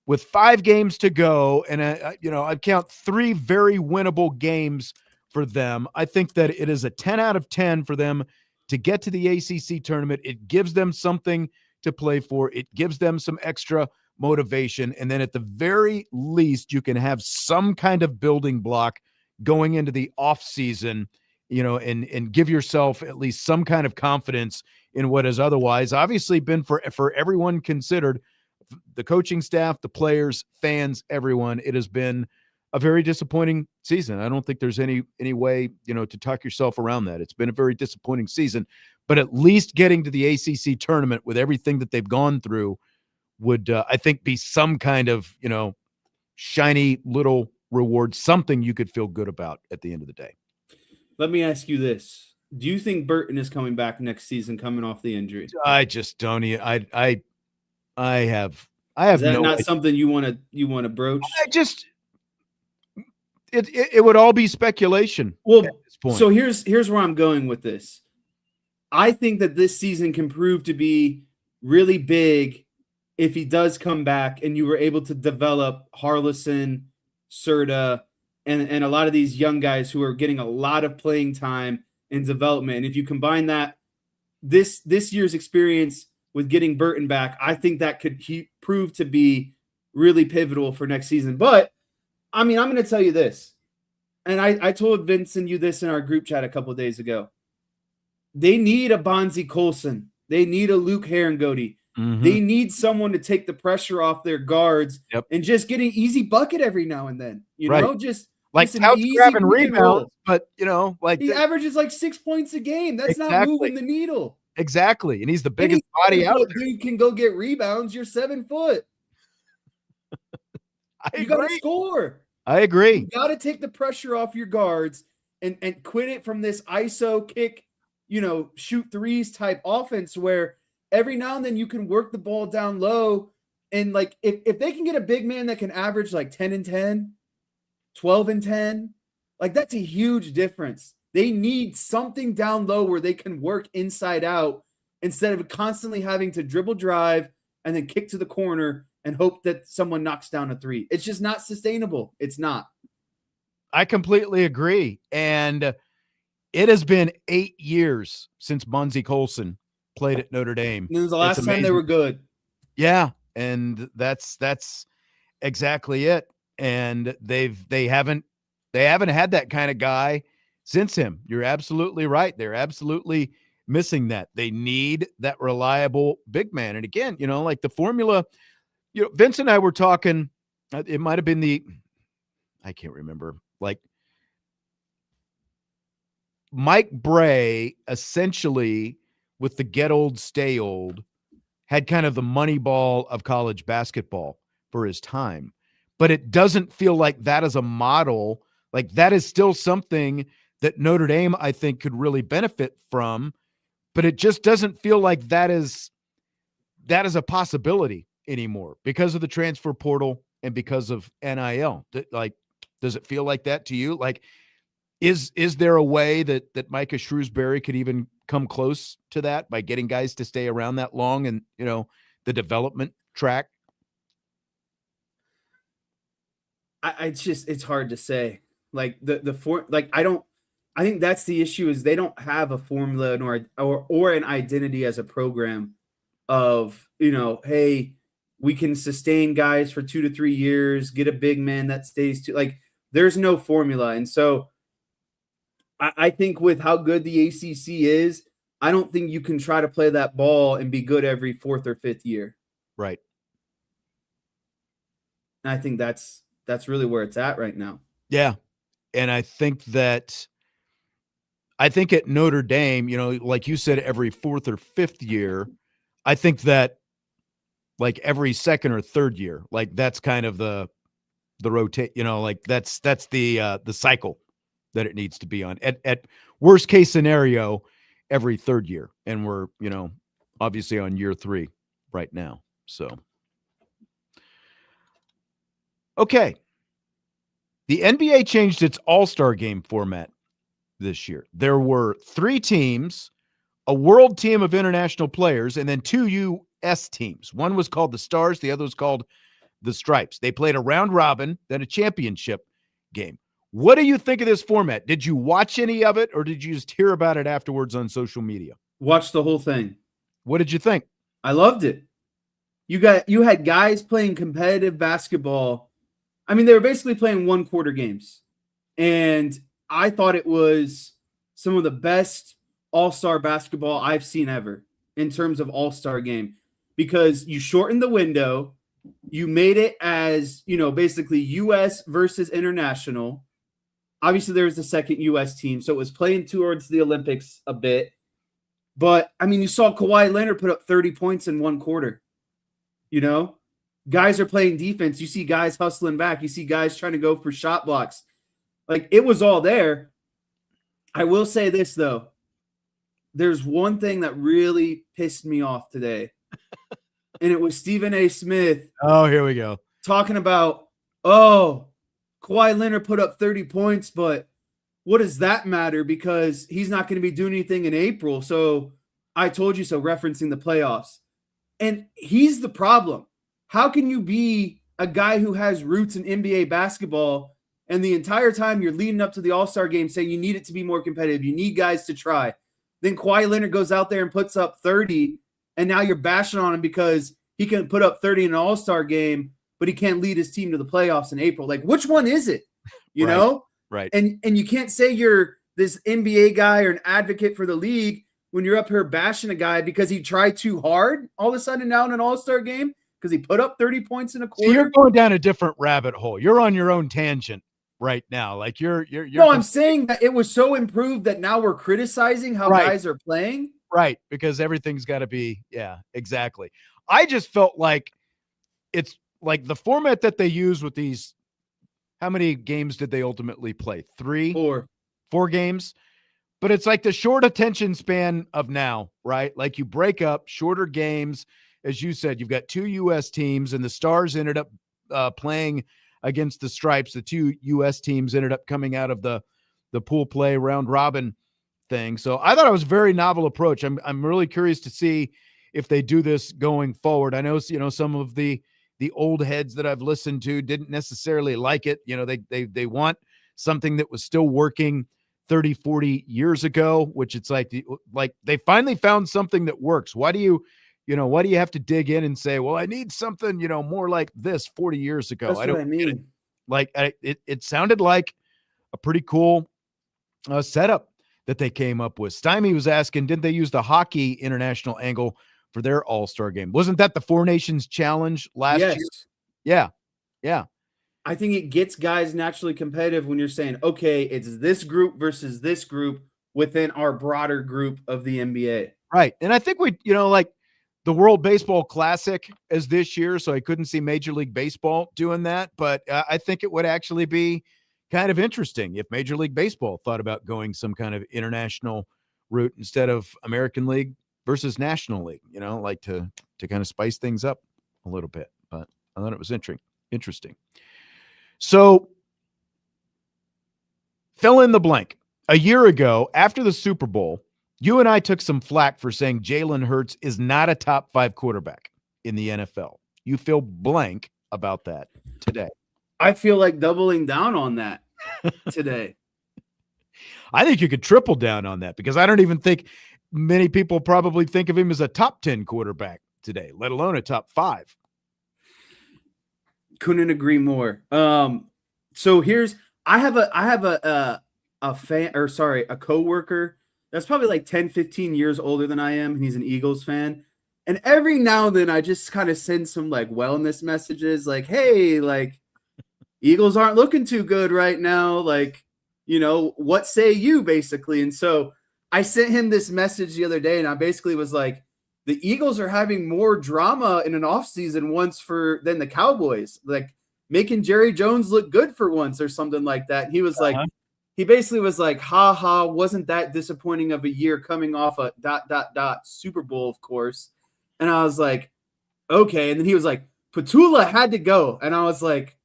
with 5 games to go, and I'd count 3 very winnable games for them, I think that it is a 10 out of 10 for them to get to the ACC tournament. It gives them something to play for. It gives them some extra motivation. And then at the very least, you can have some kind of building block going into the off season, and give yourself at least some kind of confidence in what has otherwise obviously been, for everyone considered, the coaching staff, the players, fans, everyone, it has been a very disappointing season. I don't think there's any way, to talk yourself around that. It's been a very disappointing season, but at least getting to the ACC tournament with everything that they've gone through would, I think, be some kind of, shiny little reward, something you could feel good about at the end of the day. Let me ask you this. Do you think Burton is coming back next season coming off the injury? I just don't. I have Is that no not idea. something you want to broach? It would all be speculation. Well, at this point. so here's where I'm going with this. I think that this season can prove to be really big if he does come back and you were able to develop Harlison, Serta, and a lot of these young guys who are getting a lot of playing time and development. And if you combine that, this year's experience with getting Burton back, I think that could prove to be really pivotal for next season. But, I mean, I'm going to tell you this, and I told Vince and you this in our group chat a couple of days ago. They need a Bonzi Colson. They need a Luke Herringody. Mm-hmm. They need someone to take the pressure off their guards and just get an easy bucket every now and then. Just like Couch grabbing rebounds, but like he averages like 6 points a game. That's exactly. not moving the needle. Exactly. And he's the biggest body out there. You can go get rebounds. You're 7 foot. You got to score. I agree. You got to take the pressure off your guards and quit it from this ISO kick, shoot threes type offense where every now and then you can work the ball down low. And like, if they can get a big man that can average like 10 and 10, 12 and 10, like that's a huge difference. They need something down low where they can work inside out instead of constantly having to dribble drive and then kick to the corner and hope that someone knocks down a 3. It's just not sustainable. It's not. I completely agree. And it has been 8 years since Bonzi Colson played at Notre Dame. And it was the last time they were good. Yeah. And that's exactly it. And they haven't had that kind of guy since him. You're absolutely right. They're absolutely missing that. They need that reliable big man. And again, like the formula, Vince and I were talking, it might've been I can't remember, like Mike Bray essentially with the get old, stay old had kind of the money ball of college basketball for his time. but it doesn't feel like that is a model. Like that is still something that Notre Dame, I think, could really benefit from, but it just doesn't feel like that is a possibility anymore because of the transfer portal and because of NIL. Like, does it feel like that to you? Like, is there a way that Micah Shrewsbury could even come close to that by getting guys to stay around that long and, the development track? It's hard to say. Like I think that's the issue is they don't have a formula or an identity as a program of, hey, we can sustain guys for 2 to 3 years, get a big man that stays like there's no formula. And so I think with how good the ACC is, I don't think you can try to play that ball and be good every 4th or 5th year. Right. And I think that's really where it's at right now. Yeah. And I think at Notre Dame, like you said, every 4th or 5th year, I think that like every 2nd or 3rd year, like that's kind of the rotate, like that's the cycle that it needs to be on. At worst case scenario, every 3rd year. And we're, obviously on year 3 right now. So, okay. The NBA changed its All-Star game format this year. There were 3 teams, a world team of international players, and then 2 U.S. teams. One was called the Stars. The other was called the Stripes. They played a round robin, then a championship game. What do you think of this format? Did you watch any of it, or did you just hear about it afterwards on social media? Watch the whole thing. What did you think? I loved it. You had guys playing competitive basketball. I mean, they were basically playing 1-quarter games. And I thought it was some of the best all-star basketball I've seen ever in terms of all-star game, because you shortened the window. You made it as, basically U.S. versus international. Obviously, there was the second U.S. team, so it was playing towards the Olympics a bit. But, I mean, you saw Kawhi Leonard put up 30 points in 1 quarter. Guys are playing defense. You see guys hustling back. You see guys trying to go for shot blocks. Like, it was all there. I will say this, though. There's one thing that really pissed me off today, and it was Stephen A. Smith. Oh, here we go. Talking about, Kawhi Leonard put up 30 points, but what does that matter? Because he's not going to be doing anything in April. So I told you so, referencing the playoffs. And he's the problem. How can you be a guy who has roots in NBA basketball and the entire time you're leading up to the All-Star game saying you need it to be more competitive, you need guys to try. Then Kawhi Leonard goes out there and puts up 30, and now you're bashing on him because he can put up 30 in an All-Star game, but he can't lead his team to the playoffs in April. Like, which one is it? You know? Right. And you can't say you're this NBA guy or an advocate for the league when you're up here bashing a guy because he tried too hard all of a sudden now in an All-Star game because he put up 30 points in a quarter. So you're going down a different rabbit hole. You're on your own tangent right now. Like you're No, I'm saying that it was so improved that now we're criticizing how guys are playing. Right, because everything's got to be, yeah, exactly. I just felt like it's like the format that they use with these. How many games did they ultimately play? 3? 4 games. But it's like the short attention span of now, right? Like you break up shorter games. As you said, you've got 2 U.S. teams, and the Stars ended up playing against the Stripes. The 2 U.S. teams ended up coming out of the pool play round robin thing. So I thought it was a very novel approach. I'm really curious to see if they do this going forward. I know, some of the old heads that I've listened to didn't necessarily like it. They want something that was still working 30, 40 years ago, which it's like they finally found something that works. Why do you have to dig in and say, well, I need something, more like this 40 years ago? That's what I mean. It sounded like a pretty cool setup that they came up with. Stymie was asking, didn't they use the hockey international angle for their All-Star game? Wasn't that the Four Nations Challenge last year? Yeah. I think it gets guys naturally competitive when you're saying, okay, it's this group versus this group within our broader group of the NBA. Right. And I think the World Baseball Classic as this year, so I couldn't see Major League Baseball doing that. But I think it would actually be kind of interesting if Major League Baseball thought about going some kind of international route instead of American League versus National League, like to kind of spice things up a little bit. But I thought it was interesting. So fill in the blank. A year ago, after the Super Bowl, you and I took some flack for saying Jalen Hurts is not a top 5 quarterback in the NFL. You feel blank about that today. I feel like doubling down on that today. I think you could triple down on that because I don't even think many people probably think of him as a top 10 quarterback today, let alone a top 5. Couldn't agree more. So I have a coworker that's probably like 10, 15 years older than I am. And he's an Eagles fan. And every now and then I just kind of send some like wellness messages like, hey, like Eagles aren't looking too good right now. Like, what say you basically? And so I sent him this message the other day and I basically was like, the Eagles are having more drama in an offseason than the Cowboys, like making Jerry Jones look good for once or something like that. And he was like, he basically was like, ha ha, wasn't that disappointing of a year coming off a ... Super Bowl, of course. And I was like, okay. And then he was like, Petula had to go. And I was like,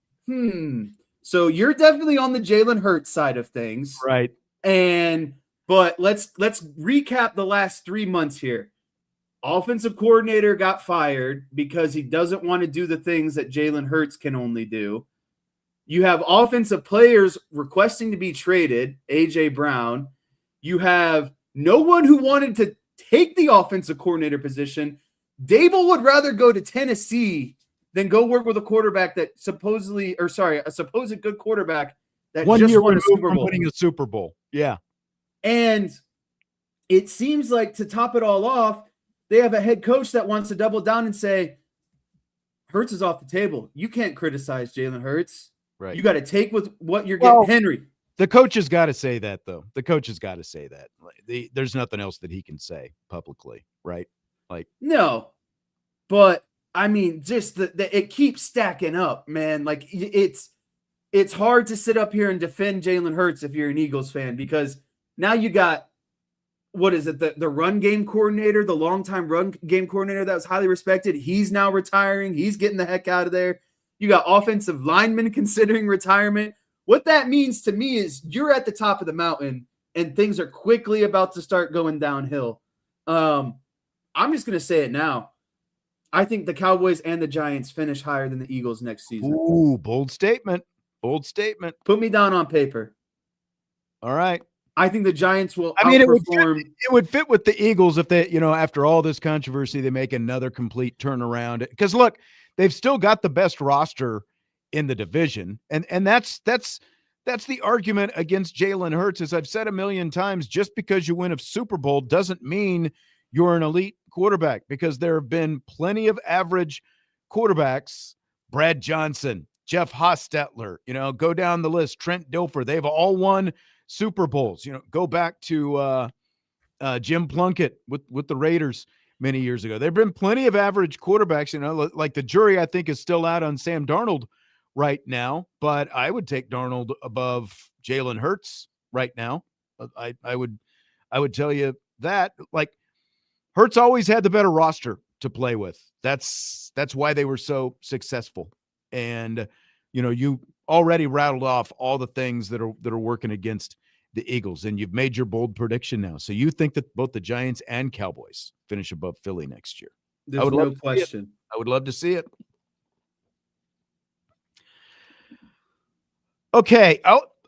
so you're definitely on the Jalen Hurts side of things. Right. But let's recap the last 3 months here. Offensive coordinator got fired because he doesn't want to do the things that Jalen Hurts can only do. You have offensive players requesting to be traded, A.J. Brown. You have no one who wanted to take the offensive coordinator position. Dable would rather go to Tennessee than go work with a quarterback that a supposed good quarterback that just won a Super Bowl. Winning a Super Bowl. Yeah. And it seems like to top it all off, they have a head coach that wants to double down and say, Hurts is off the table. You can't criticize Jalen Hurts. Right. You got to take with what you're getting, Henry. The coach has got to say that, though. The coach has got to say that. There's nothing else that he can say publicly, right? No, but I mean, just it keeps stacking up, man. Like it's hard to sit up here and defend Jalen Hurts if you're an Eagles fan because now you got what is it? The run game coordinator, the longtime run game coordinator that was highly respected. He's now retiring. He's getting the heck out of there. You got offensive linemen considering retirement. What that means to me is you're at the top of the mountain and things are quickly about to start going downhill. I'm just going to say it now. I think the Cowboys and the Giants finish higher than the Eagles next season. Ooh, bold statement. Bold statement. Put me down on paper. All right. I think the Giants will outperform. It would fit with the Eagles if they, after all this controversy, they make another complete turnaround. Because look, they've still got the best roster in the division. And that's the argument against Jalen Hurts. As I've said a million times, just because you win a Super Bowl doesn't mean you're an elite quarterback, because there have been plenty of average quarterbacks. Brad Johnson, Jeff Hostetler, go down the list, Trent Dilfer, they've all won Super Bowls. Go back to Jim Plunkett with the Raiders many years ago. There have been plenty of average quarterbacks, like the jury I think is still out on Sam Darnold right now, but I would take Darnold above Jalen Hurts right now. I would tell you that. Like, Hurts always had the better roster to play with. That's why they were so successful. And you already rattled off all the things that are working against the Eagles, and you've made your bold prediction now. So you think that both the Giants and Cowboys finish above Philly next year? There's no question. I would love to see it. Okay,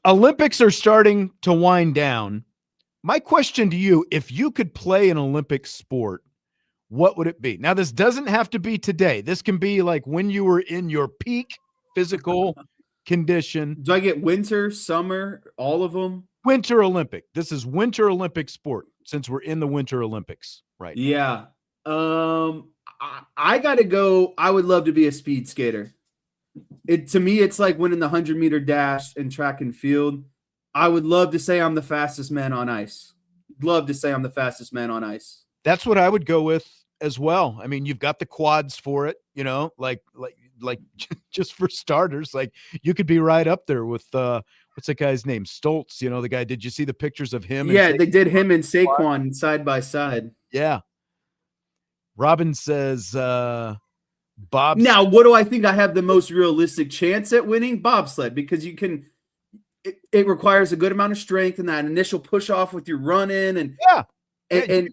Olympics are starting to wind down. My question to you, if you could play an Olympic sport, what would it be? Now, this doesn't have to be today. This can be like when you were in your peak physical condition. Do I get winter, summer, all of them? Winter Olympic. This is Winter Olympic sport, since we're in the Winter Olympics, right? Yeah. I got to go. I would love to be a speed skater. To me, it's like winning the 100-meter dash in track and field. I would love to say I'm the fastest man on ice. Love to say I'm the fastest man on ice. That's what I would go with as well. I mean, you've got the quads for it, like just for starters, like you could be right up there with what's that guy's name? Stoltz, the guy. Did you see the pictures of him? Yeah, they did him and Saquon side by side. Yeah. Robin says Bob. Now, what do I think I have the most realistic chance at winning? Bobsled, because it requires a good amount of strength and that initial push off with your running and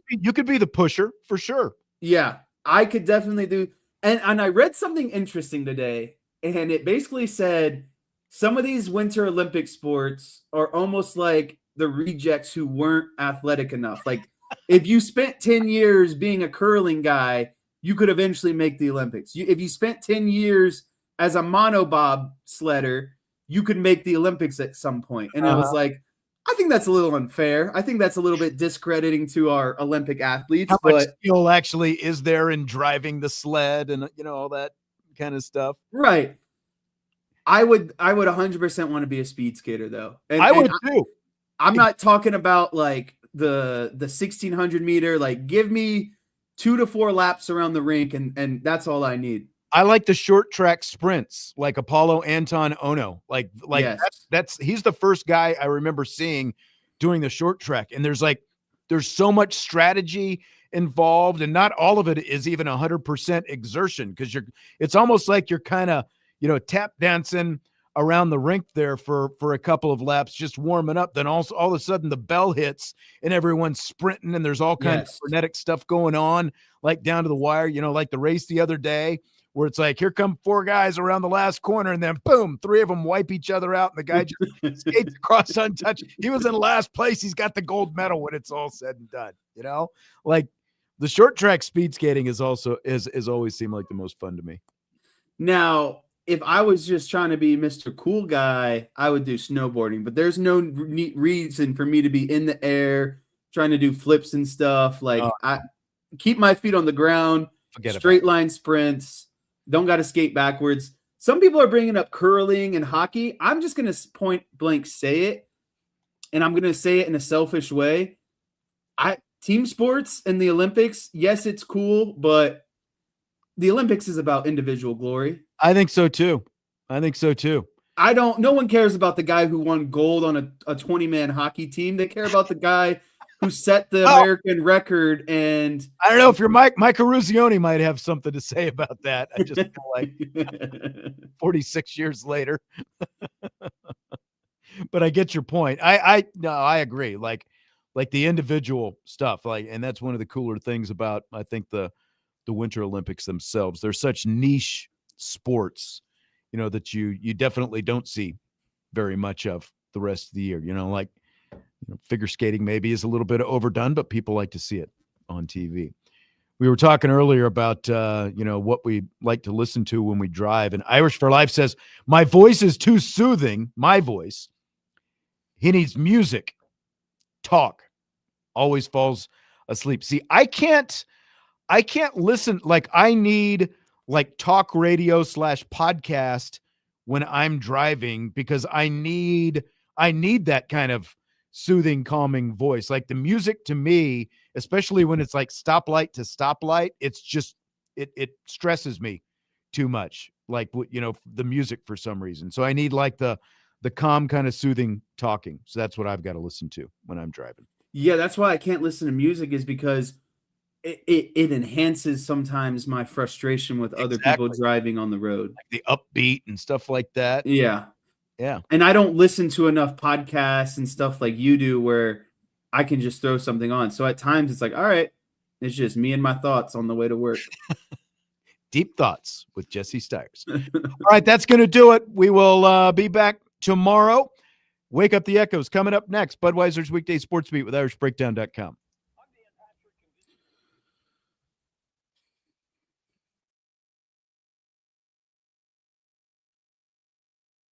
you could be the pusher for sure. Yeah, I could definitely do. And I read something interesting today, and it basically said some of these Winter Olympic sports are almost like the rejects who weren't athletic enough. Like if you spent 10 years being a curling guy, you could eventually make the Olympics. If you spent 10 years as a monobob sledder, you could make the Olympics at some point. And it was like, I think that's a little unfair. I think that's a little bit discrediting to our Olympic athletes. How much skill actually is there in driving the sled and all that kind of stuff? Right. I would 100% want to be a speed skater though. And I would too. I'm not talking about like the 1600 meter. Like give me 2 to 4 laps around the rink and that's all I need. I like the short track sprints, like Apollo Anton Ono. Like yes. he's the first guy I remember seeing doing the short track. And there's so much strategy involved, and not all of it is even 100% exertion, because it's almost like you're kind of, tap dancing around the rink there for a couple of laps, just warming up. Then all of a sudden the bell hits and everyone's sprinting, and there's all kinds of frenetic stuff going on, like down to the wire, like the race the other day, where it's like, here come 4 guys around the last corner, and then boom, 3 of them wipe each other out, and the guy just skates across untouched. He was in last place. He's got the gold medal when it's all said and done. Like the short track speed skating is always seemed like the most fun to me. Now, if I was just trying to be Mr. Cool Guy, I would do snowboarding, but there's no reason for me to be in the air trying to do flips and stuff. Like I keep my feet on the ground, straight line sprints. Don't got to skate backwards. Some people are bringing up curling and hockey. I'm just going to point blank say it, and I'm going to say it in a selfish way. Team sports and the Olympics, yes, it's cool, but the Olympics is about individual glory. I think so too. No one cares about the guy who won gold on a 20-man hockey team. They care about the guy who set the American record. And I don't know if you're Mike Eruzione might have something to say about that. I just feel like 46 years later, but I get your point. I agree. Like the individual stuff, and that's one of the cooler things about, I think, the Winter Olympics themselves. They're such niche sports, that you definitely don't see very much of the rest of the year. Figure skating maybe is a little bit overdone, but people like to see it on TV. We were talking earlier about, what we like to listen to when we drive. And Irish for Life says, my voice is too soothing. My voice. He needs music. Talk. Always falls asleep. See, I can't listen. Like I need talk radio / podcast when I'm driving, because I need that kind of soothing, calming voice. Like the music to me, especially when it's like stoplight to stoplight, it's just, it stresses me too much. Like, the music for some reason. So I need the calm kind of soothing talking. So that's what I've got to listen to when I'm driving. Yeah. That's why I can't listen to music, is because it enhances sometimes my frustration with other people driving on the road. Like the upbeat and stuff like that. Yeah. Yeah. And I don't listen to enough podcasts and stuff like you do where I can just throw something on. So at times it's like, all right, it's just me and my thoughts on the way to work. Deep Thoughts with Jesse Stiers. All right, that's going to do it. We will be back tomorrow. Wake Up the Echoes coming up next. Budweiser's Weekday Sports Beat with IrishBreakdown.com.